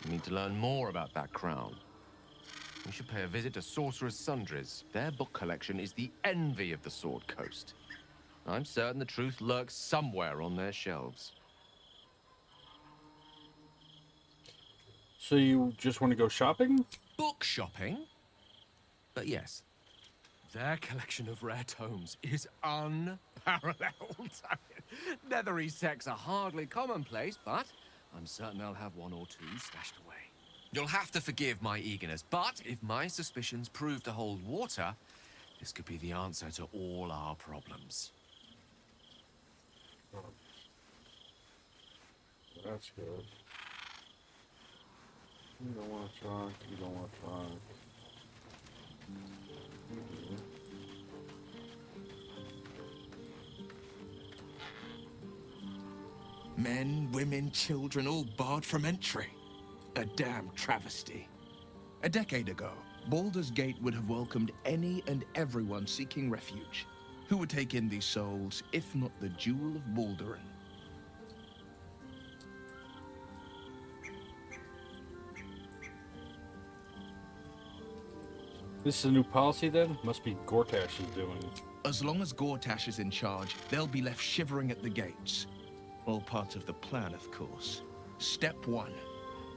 We need to learn more about that crown. We should pay a visit to Sorcerer's Sundries. Their book collection is the envy of the Sword Coast. I'm certain the truth lurks somewhere on their shelves. So you just want to go shopping? Book shopping? But yes, their collection of rare tomes is unparalleled. Nethery sects are hardly commonplace, but I'm certain they'll have one or two stashed away. You'll have to forgive my eagerness, but if my suspicions prove to hold water, this could be the answer to all our problems. That's good. You don't want to talk, you don't want to talk. Men, women, children, all barred from entry. A damn travesty. A decade ago, Baldur's Gate would have welcomed any and everyone seeking refuge. Who would take in these souls, if not the Jewel of Baldurin? This is a new policy then? Must be Gortash is doing. As long as Gortash is in charge, they'll be left shivering at the gates. All part of the plan, of course. Step 1.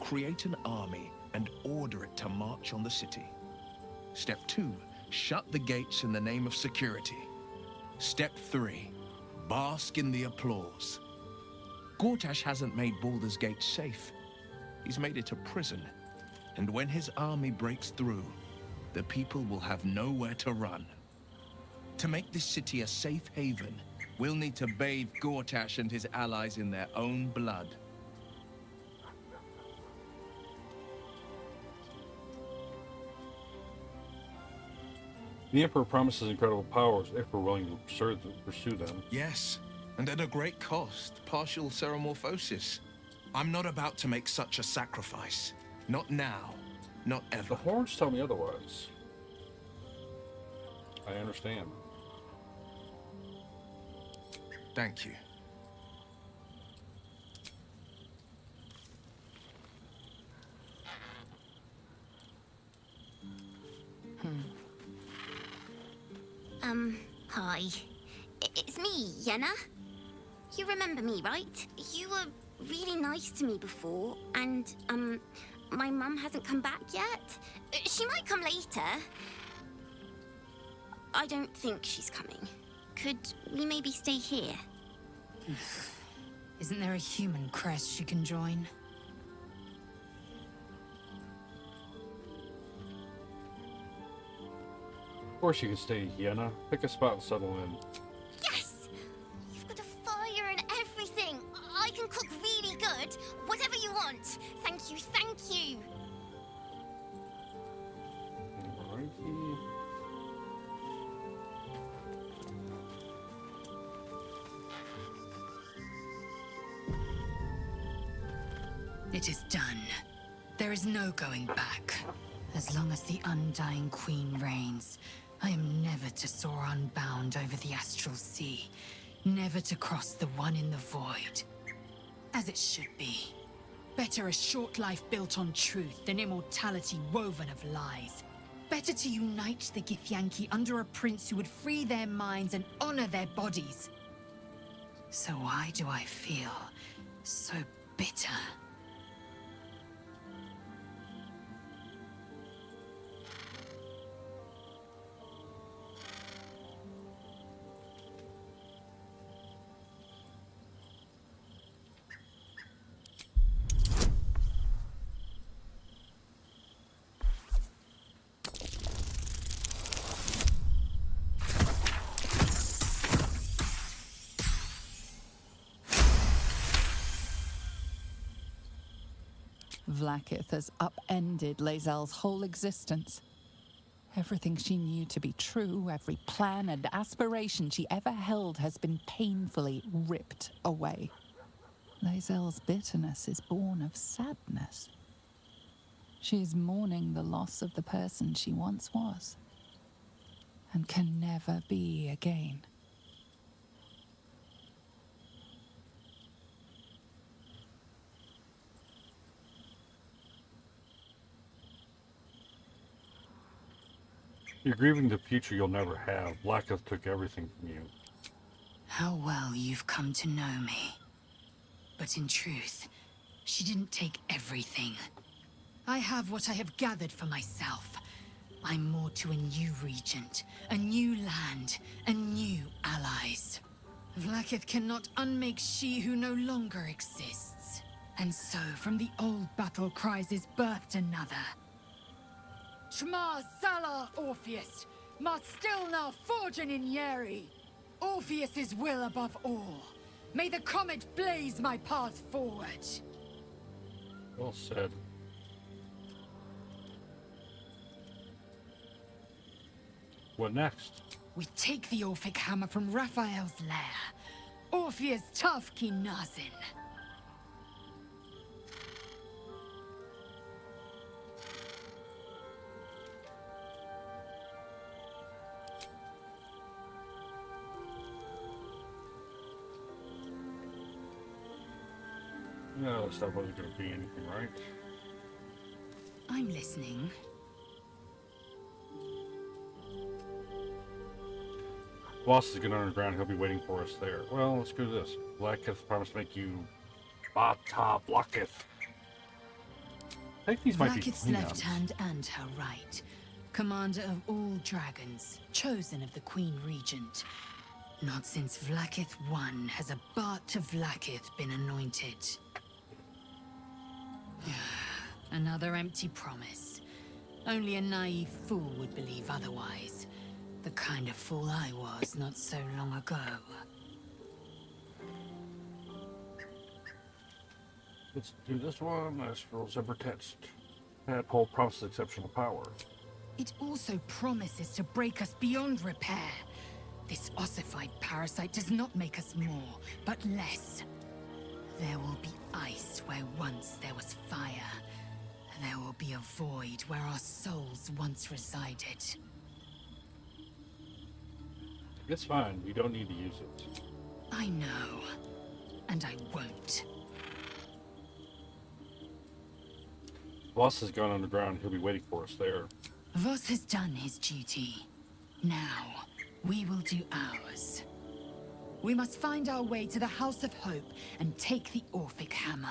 Create an army and order it to march on the city. Step 2. Shut the gates in the name of security. Step 3. Bask in the applause. Gortash hasn't made Baldur's Gate safe. He's made it a prison. And when his army breaks through, the people will have nowhere to run. To make this city a safe haven, we'll need to bathe Gortash and his allies in their own blood. The Emperor promises incredible powers if we're willing to pursue them. Yes, and at a great cost. Partial ceremorphosis. I'm not about to make such a sacrifice. Not now. Not ever. The horns tell me otherwise. I understand. Thank you. Hi. It's me, Yenna. You remember me, right? You were really nice to me before, and, my mum hasn't come back yet. She might come later. I don't think she's coming. Could we maybe stay here? Isn't there a human crest she can join? Of course you can stay, Yenna. Pick a spot and settle in. Yes! You've got a fire and everything. I can cook really good. Whatever you want. Thank you, thank you. Alrighty. It is done. There is no going back. As long as the Undying Queen reigns, I am never to soar unbound over the astral sea, never to cross the one in the void. As it should be. Better a short life built on truth than immortality woven of lies. Better to unite the Githyanki under a prince who would free their minds and honor their bodies. So why do I feel so bitter? Vlaakith has upended Lae'zel's whole existence. Everything she knew to be true, every plan and aspiration she ever held has been painfully ripped away. Lae'zel's bitterness is born of sadness. She is mourning the loss of the person she once was, and can never be again. You're grieving the future you'll never have. Blacketh took everything from you. How well you've come to know me. But in truth, she didn't take everything. I have what I have gathered for myself. I'm more to a new regent, a new land, and new allies. Vlaakith cannot unmake she who no longer exists. And so, from the old battle cries is birthed another. Shma Zala Orpheus, Ma Stilna Forgin in Yeri. Orpheus's will above all. May the comet blaze my path forward. Well said. What next? We take the Orphic hammer from Raphael's lair. Orpheus Tavki Nazin. No, that stuff wasn't going to be anything, right? I'm listening. Boss is getting underground. He'll be waiting for us there. Well, let's go to this. Blacketh promised to make you Bata Blacketh. I think these might be Vlaakith's left hand and her right. Commander of all dragons, chosen of the Queen Regent. Not since Vlaakith I has a Bart to Vlaakith been anointed. Another empty promise. Only a naive fool would believe otherwise. The kind of fool I was not so long ago. Let's do this one. Astral Zebra Test. Tadpole promises exceptional power. It also promises to break us beyond repair. This ossified parasite does not make us more, but less. There will be ice where once there was fire. There will be a void where our souls once resided. It's fine. You don't need to use it. I know. And I won't. Voss has gone underground. He'll be waiting for us there. Voss has done his duty. Now, we will do ours. We must find our way to the House of Hope and take the Orphic Hammer.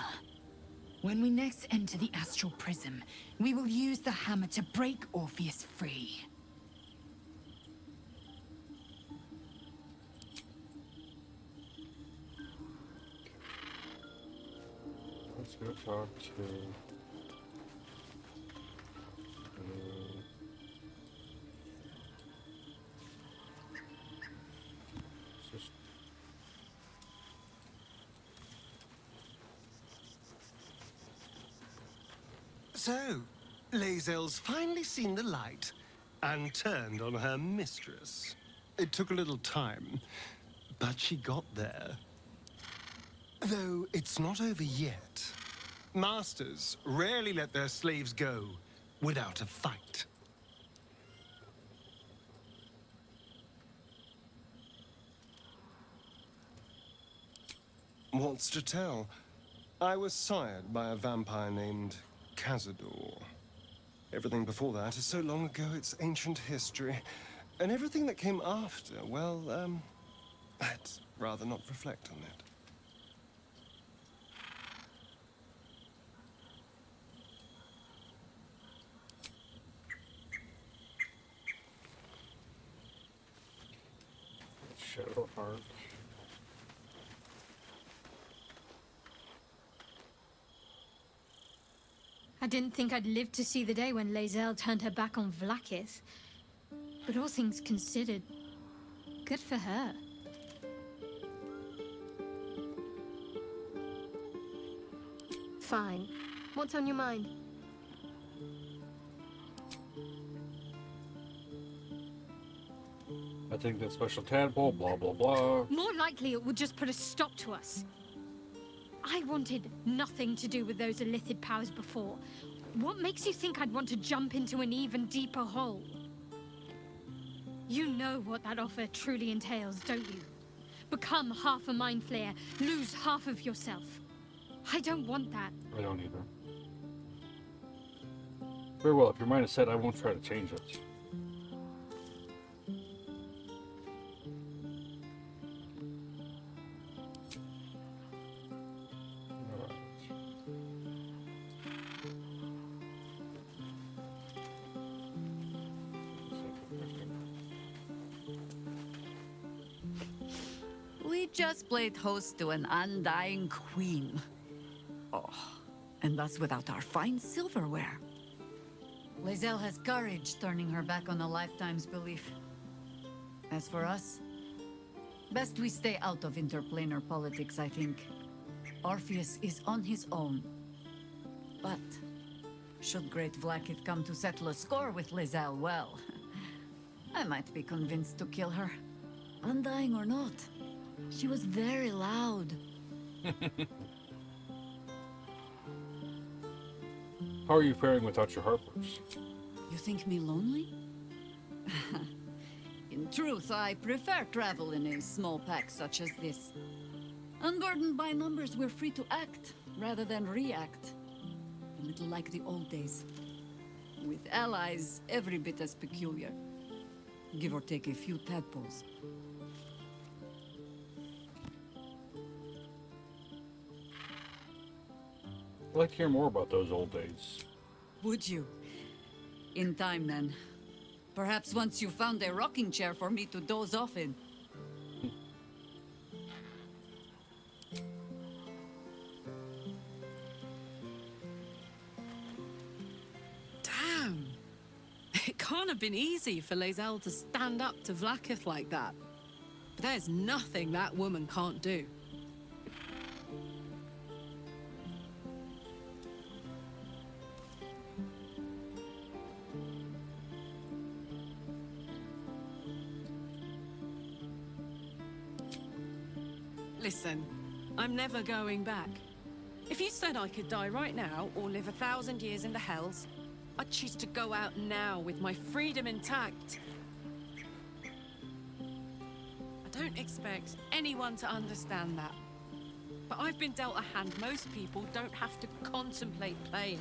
When we next enter the Astral Prism, we will use the hammer to break Orpheus free. Let's go talk to... So, Lae'zel's finally seen the light and turned on her mistress. It took a little time, but she got there. Though it's not over yet. Masters rarely let their slaves go without a fight. What's to tell? I was sired by a vampire named Cazador. Everything before that is so long ago it's ancient history. And everything that came after, well, I'd rather not reflect on it. Shadowheart. I didn't think I'd live to see the day when Lae'zel turned her back on Vlaakith. But all things considered, good for her. Fine. What's on your mind? I think that special tadpole, blah, blah, blah. More likely it would just put a stop to us. I wanted nothing to do with those illithid powers before. What makes you think I'd want to jump into an even deeper hole? You know what that offer truly entails, don't you? Become half a mind flayer, lose half of yourself. I don't want that. I don't either. Very well, if your mind is set, I won't try to change it. We just played host to an undying queen. Oh, and that's without our fine silverware. Lae'zel has courage, turning her back on a lifetime's belief. As for us, best we stay out of interplanar politics, I think. Orpheus is on his own. But should Great Vlaakith come to settle a score with Lae'zel, well, I might be convinced to kill her. Undying or not, she was very loud. How are you faring without your harpers? You think me lonely? In truth, I prefer travel in a small pack such as this. Unburdened by numbers, we're free to act rather than react. A little like the old days. With allies, every bit as peculiar. Give or take a few tadpoles. I'd like to hear more about those old days. Would you? In time, then. Perhaps once you found a rocking chair for me to doze off in. Damn! It can't have been easy for Lae'zel to stand up to Vlaakith like that. But there's nothing that woman can't do. Listen, I'm never going back. If you said I could die right now or live 1,000 years in the Hells, I'd choose to go out now with my freedom intact. I don't expect anyone to understand that. But I've been dealt a hand most people don't have to contemplate playing.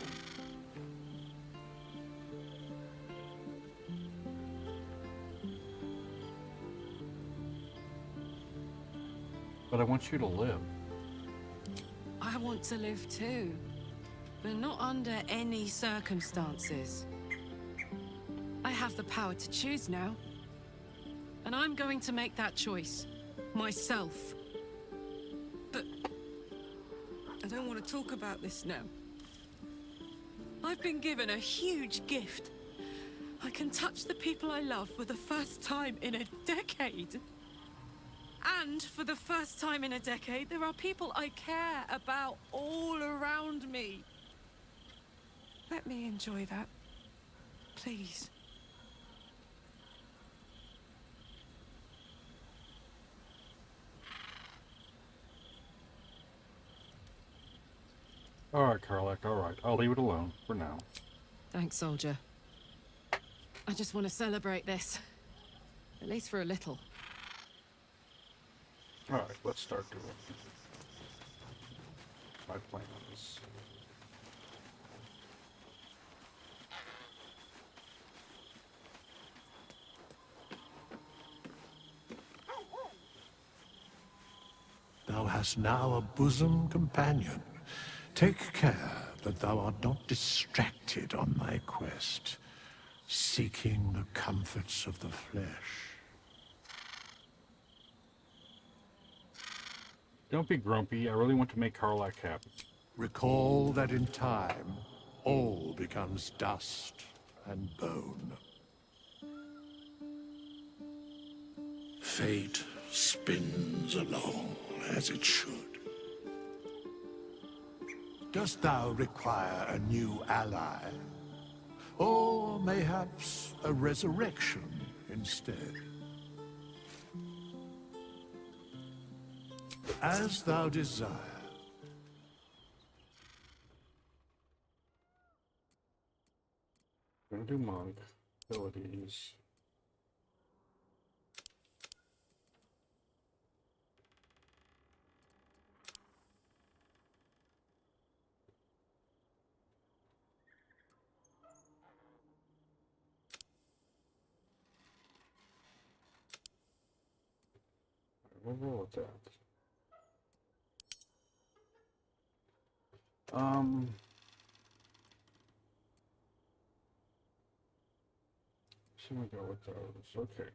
But I want you to live. I want to live too, but not under any circumstances. I have the power to choose now, and I'm going to make that choice myself. But I don't want to talk about this now. I've been given a huge gift. I can touch the people I love for the first time in a decade. And for the first time in a decade, there are people I care about all around me. Let me enjoy that, please. All right, Karlach, all right. I'll leave it alone for now. Thanks, soldier. I just want to celebrate this. At least for a little. All right, let's start doing my plans. Thou hast now a bosom companion. Take care that thou art not distracted on thy quest, seeking the comforts of the flesh. Don't be grumpy. I really want to make Karlach happy. Recall that in time, all becomes dust and bone. Fate spins along as it should. Dost thou require a new ally? Or mayhaps a resurrection instead? As thou desire. Gonna do monk abilities. We'll roll with that. So we go with those. Okay.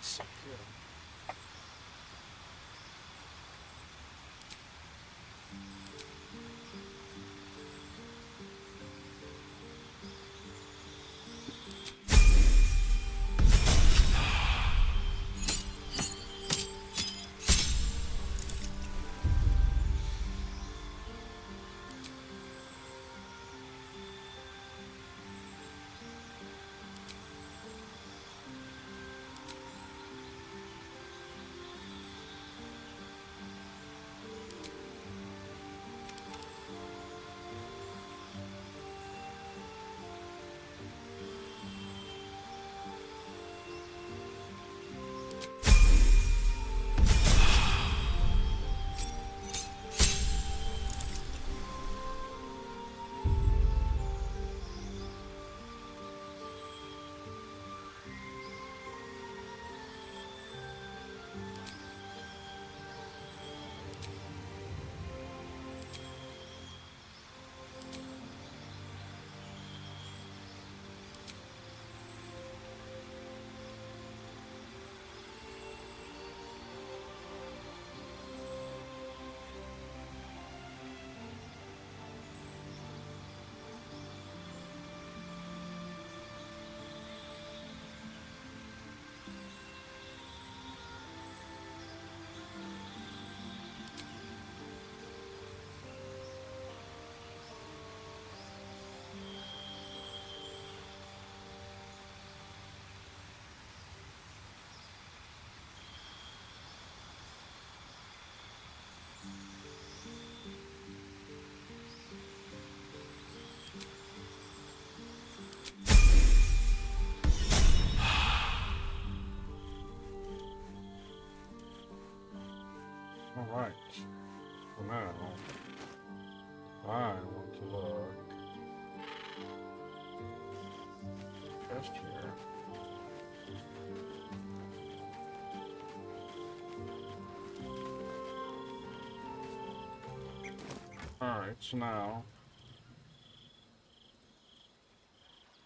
Let's see here. Alright, so now I want to look just here. Alright, so now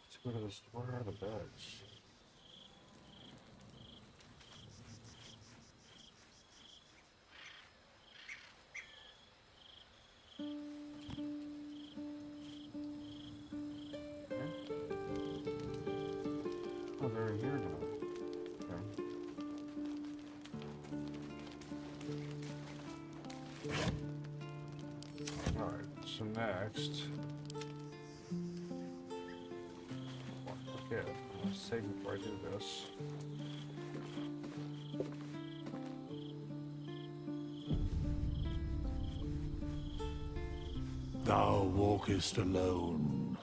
let's go to this. Where are the beds? Oh, they're in here now. Okay. Alright, so next. Okay, I'll save before I do this. Thou walkest alone.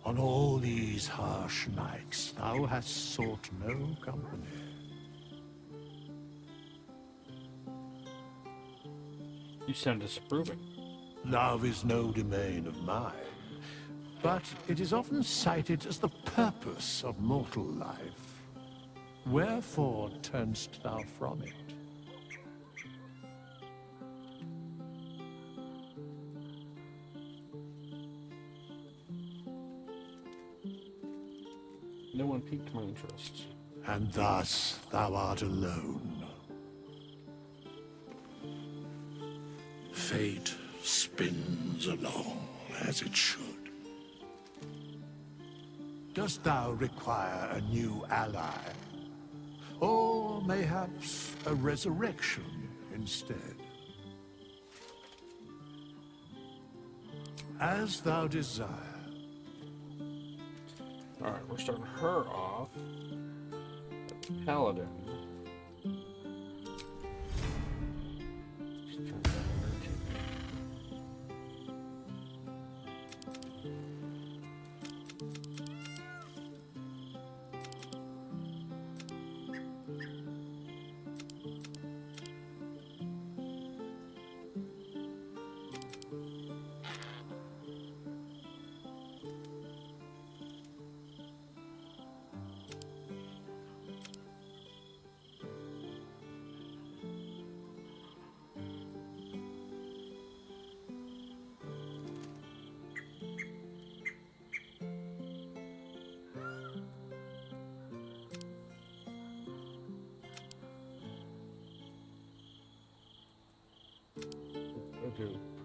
On all these harsh nights, thou hast sought no company. You sound disapproving. Love is no domain of mine, but it is often cited as the purpose of mortal life. Wherefore turnst thou from it? No one piqued my interest. And thus thou art alone. Fate spins along as it should. Dost thou require a new ally? Or mayhaps a resurrection instead? As thou desire. Alright, we're starting her off. Paladin. do.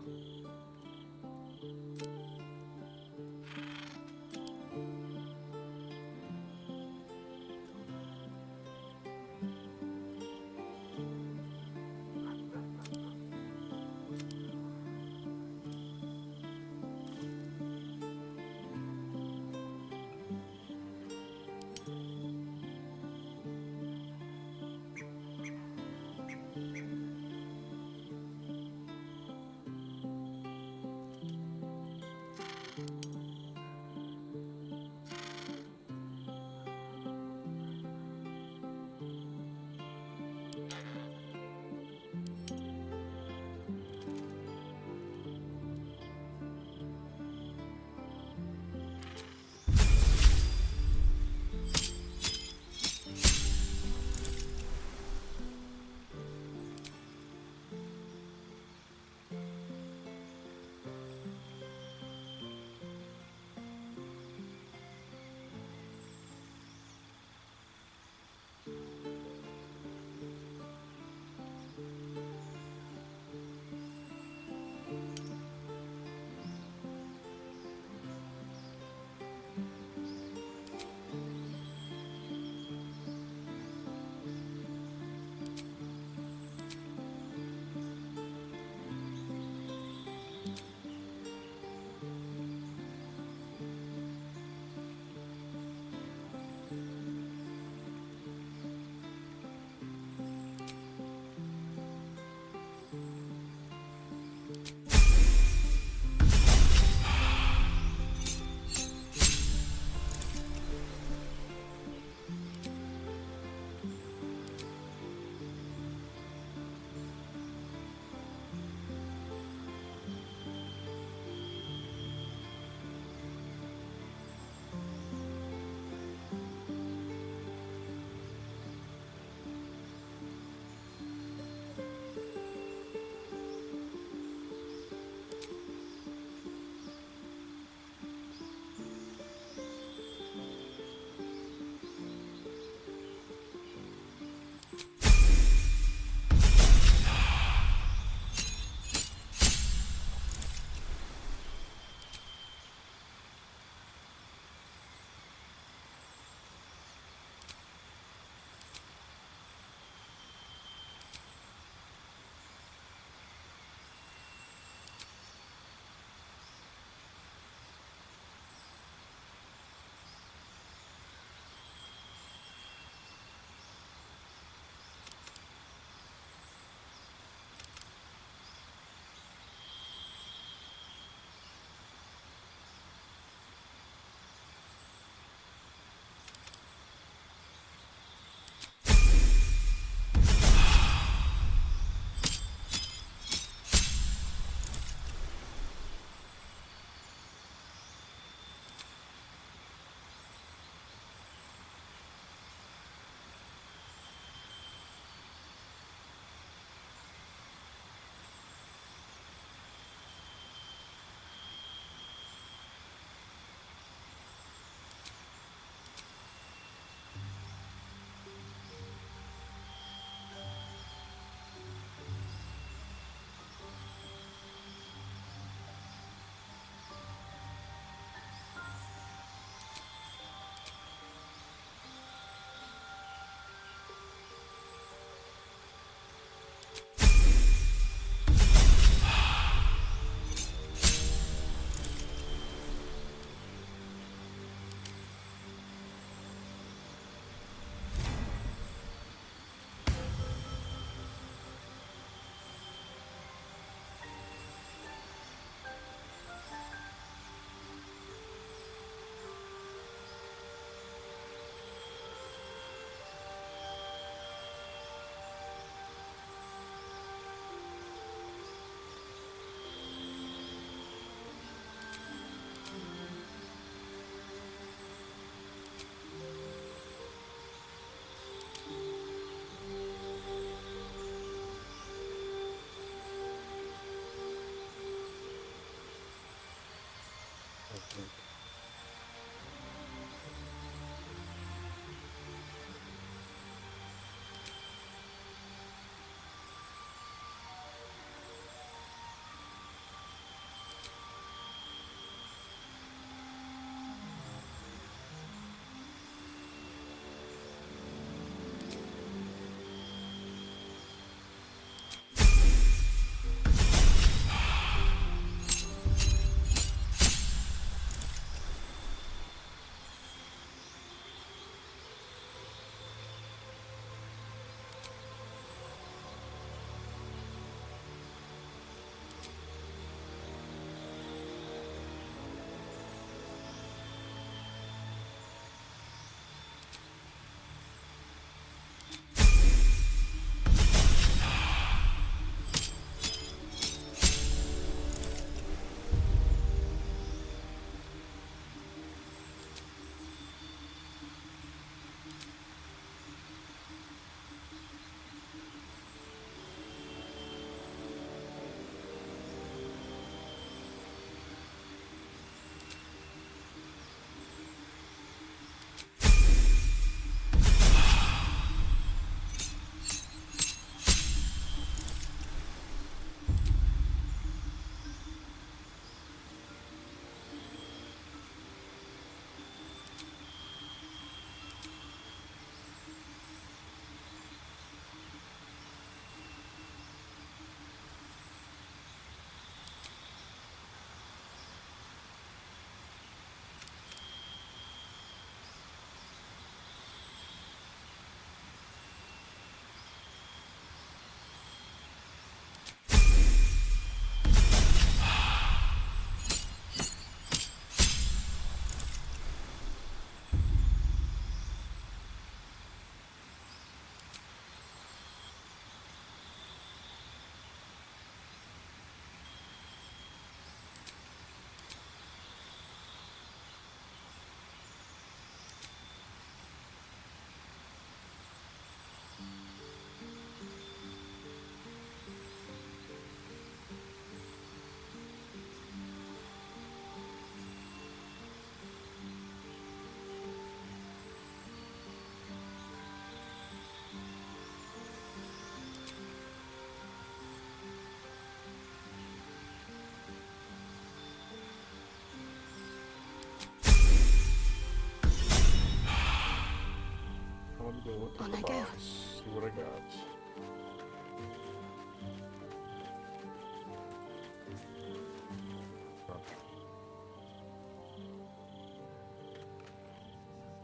On I go. See what I got.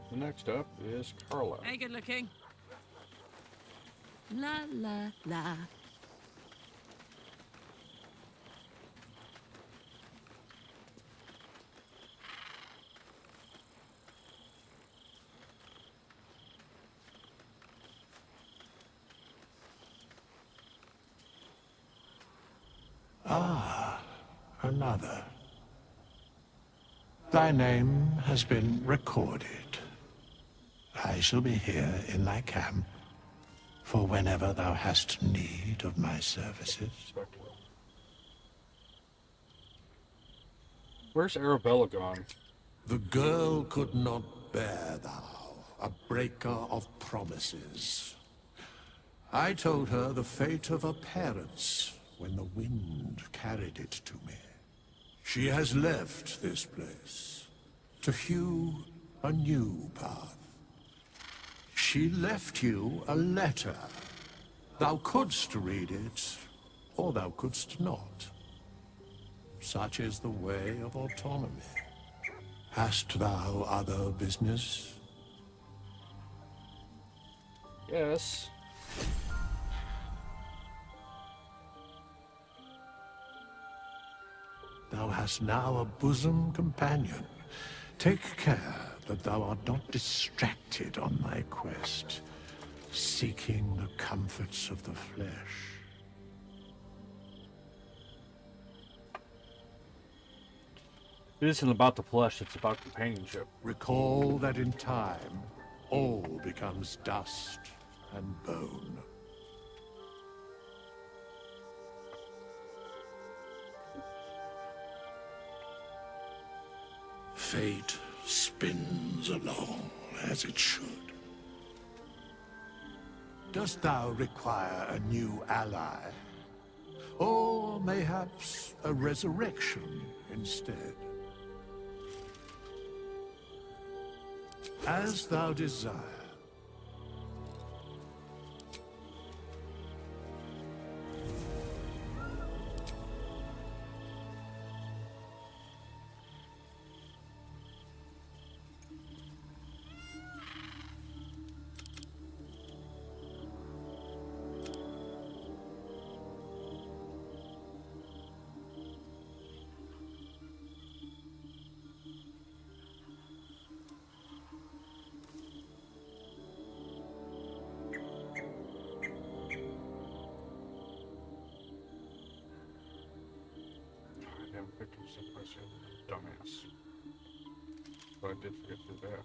The next up is Carla. Hey, good looking. La la la. Ah, another. Thy name has been recorded. I shall be here in thy camp for whenever thou hast need of my services. Where's Arabella gone? The girl could not bear thou, a breaker of promises. I told her the fate of her parents when the wind carried it to me. She has left this place to hew a new path. She left you a letter. Thou couldst read it, or thou couldst not. Such is the way of autonomy. Hast thou other business? Yes. Thou hast now a bosom companion. Take care that thou art not distracted on thy quest, seeking the comforts of the flesh. It isn't about the flesh, it's about companionship. Recall that in time, all becomes dust and bone. Fate spins along as it should. Dost thou require a new ally? Or mayhaps a resurrection instead? As thou desire. Dumbass. But I did forget to do that.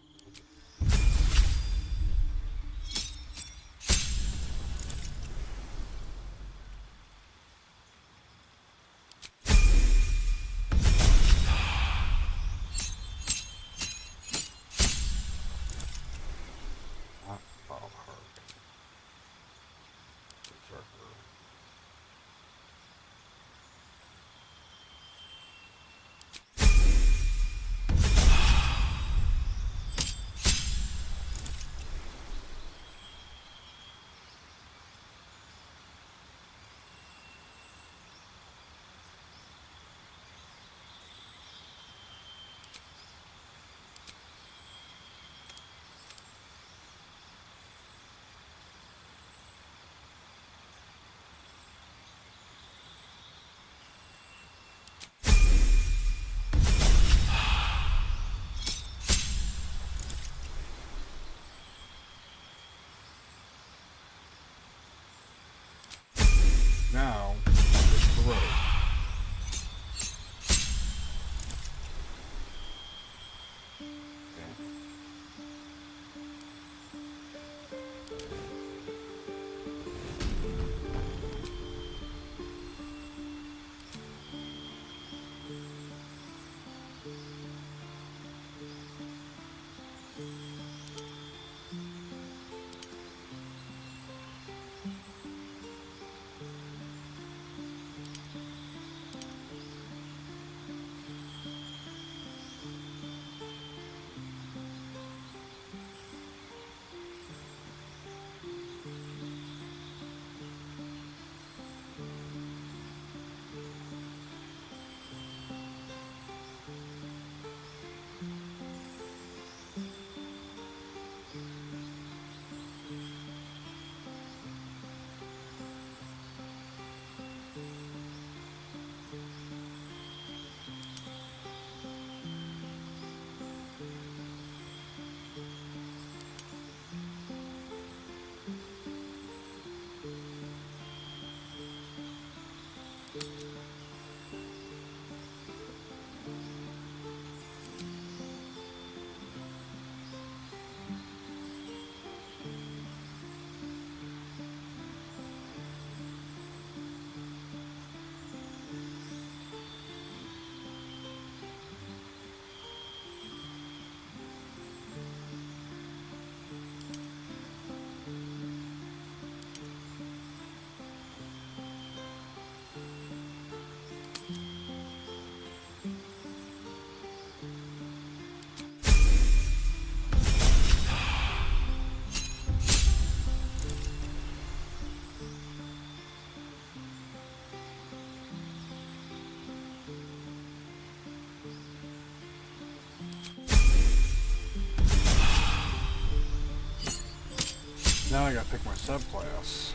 Now I gotta pick my subclass.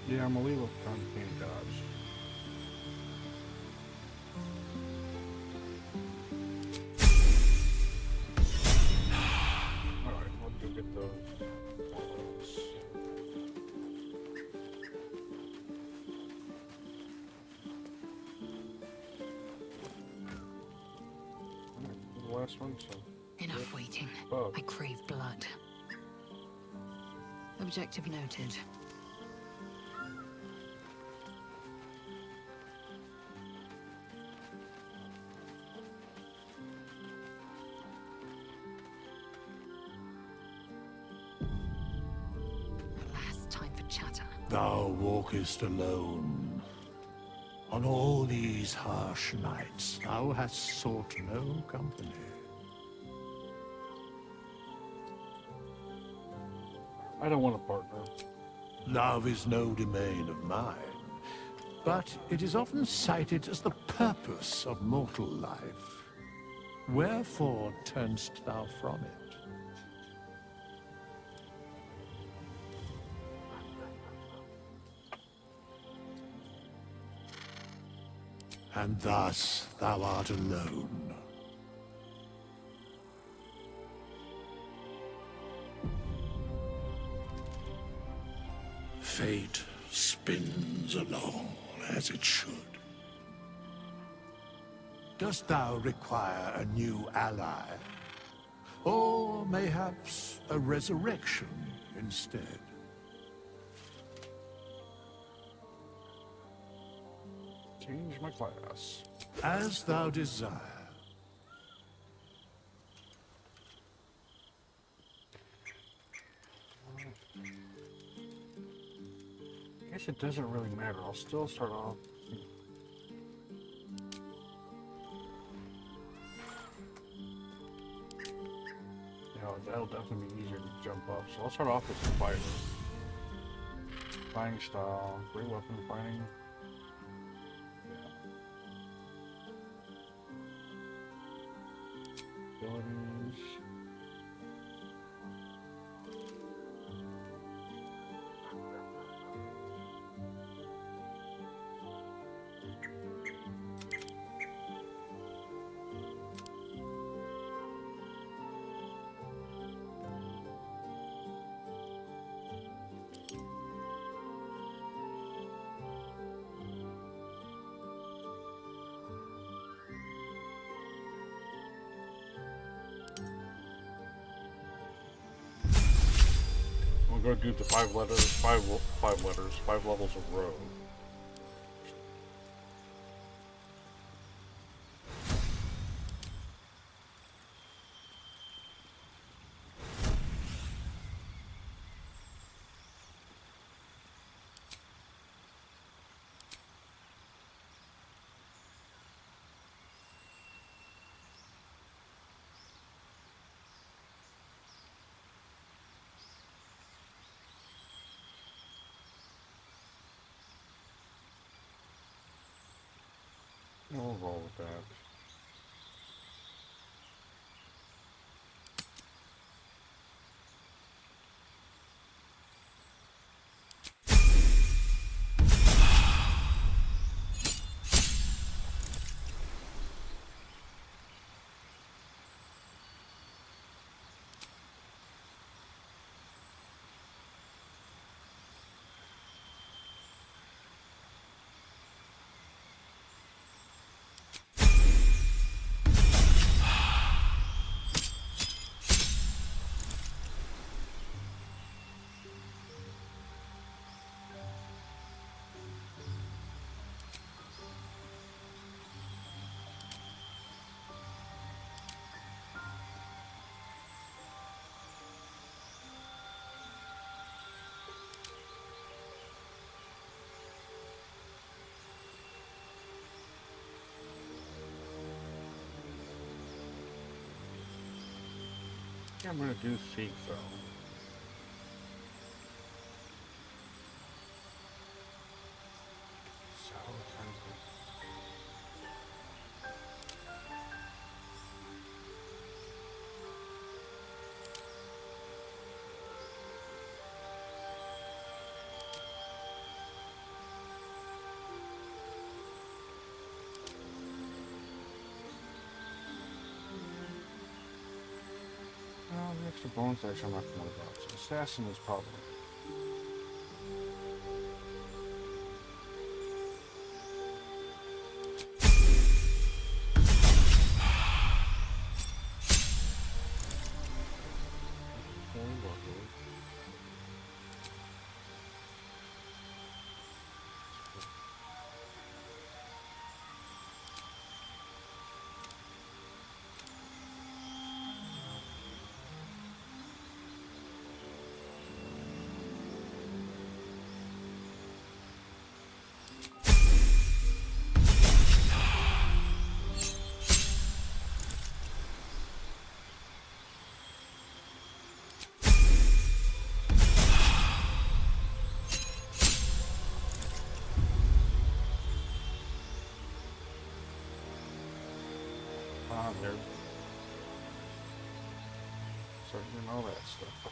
Yeah, I'm gonna leave up trying to paint dodge. Alright, let's go get those. The last one, so. Enough waiting. Oh. I crave blood. Objective noted. Alas, time for chatter. Thou walkest alone. On all these harsh nights, thou hast sought no company. I don't want a partner. Love is no domain of mine, but it is often cited as the purpose of mortal life. Wherefore turnst thou from it? And thus thou art alone. Fate spins along as it should. Dost thou require a new ally? Or mayhaps a resurrection instead? Change my class. As thou desire. I guess it doesn't really matter. I'll still start off. Yeah, that'll definitely be easier to jump up. So I'll start off with some fighting. Fighting style, great weapon fighting. Abilities. I'm gonna do the five levels of rogue. think I'm gonna do Seek though. So tempted. The extra bonus action I'm not gonna worry about. So assassin is probably. There's certainly all that stuff.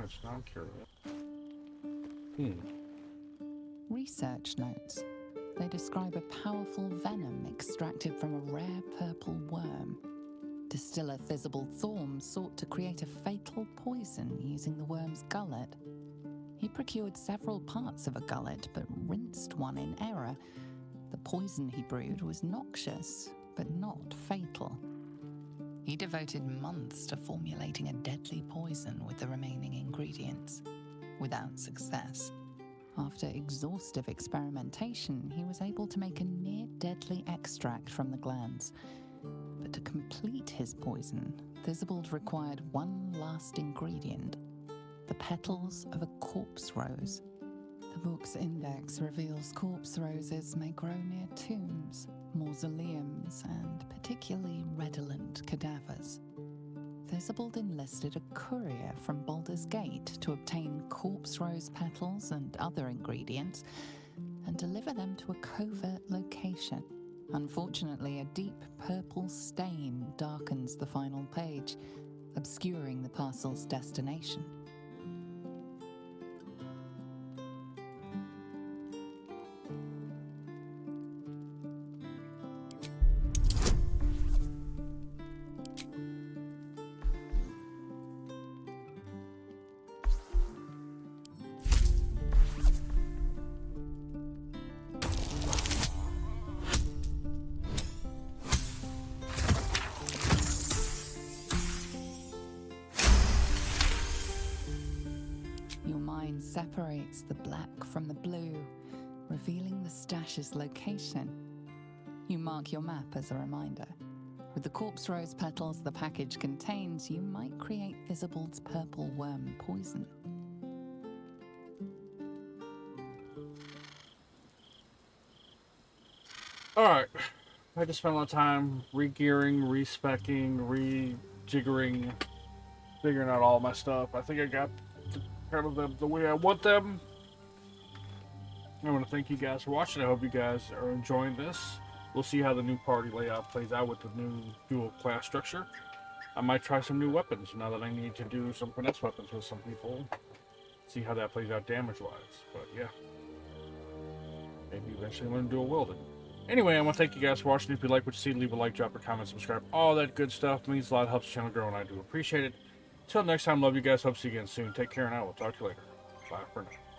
It's not curious. Research notes. They describe a powerful venom extracted from a rare purple worm. Distiller Thizabald Thorm sought to create a fatal poison using the worm's gullet. He procured several parts of a gullet, but rinsed one in error. The poison he brewed was noxious, but not fatal. He devoted months to formulating a deadly poison with the remaining ingredients, without success. After exhaustive experimentation, he was able to make a near-deadly extract from the glands. But to complete his poison, Thizabald required one last ingredient: the petals of a corpse rose. The book's index reveals corpse roses may grow near tombs, mausoleums, and particularly redolent cadavers. Thizabald enlisted a courier from Baldur's Gate to obtain corpse rose petals and other ingredients and deliver them to a covert location. Unfortunately, a deep purple stain darkens the final page, obscuring the parcel's destination. Separates the black from the blue, revealing the stash's location. You mark your map as a reminder. With the corpse rose petals the package contains, you might create Isabel's purple worm poison. Alright. I just spent a lot of time re-gearing, re-speccing, re-jiggering, figuring out all my stuff. I think I got kind of them the way I want them. I want to thank you guys for watching. I hope you guys are enjoying this. We'll see how the new party layout plays out with the new dual class structure. I might try some new weapons now that I need to do some finesse weapons with some people. See how that plays out damage-wise. But yeah. Maybe eventually learn dual wielding. Anyway, I want to thank you guys for watching. If you like what you see, leave a like, drop a comment, subscribe. All that good stuff means a lot. Helps the channel grow, and I do appreciate it. Until next time, love you guys. Hope to see you again soon. Take care, and I will talk to you later. Bye for now.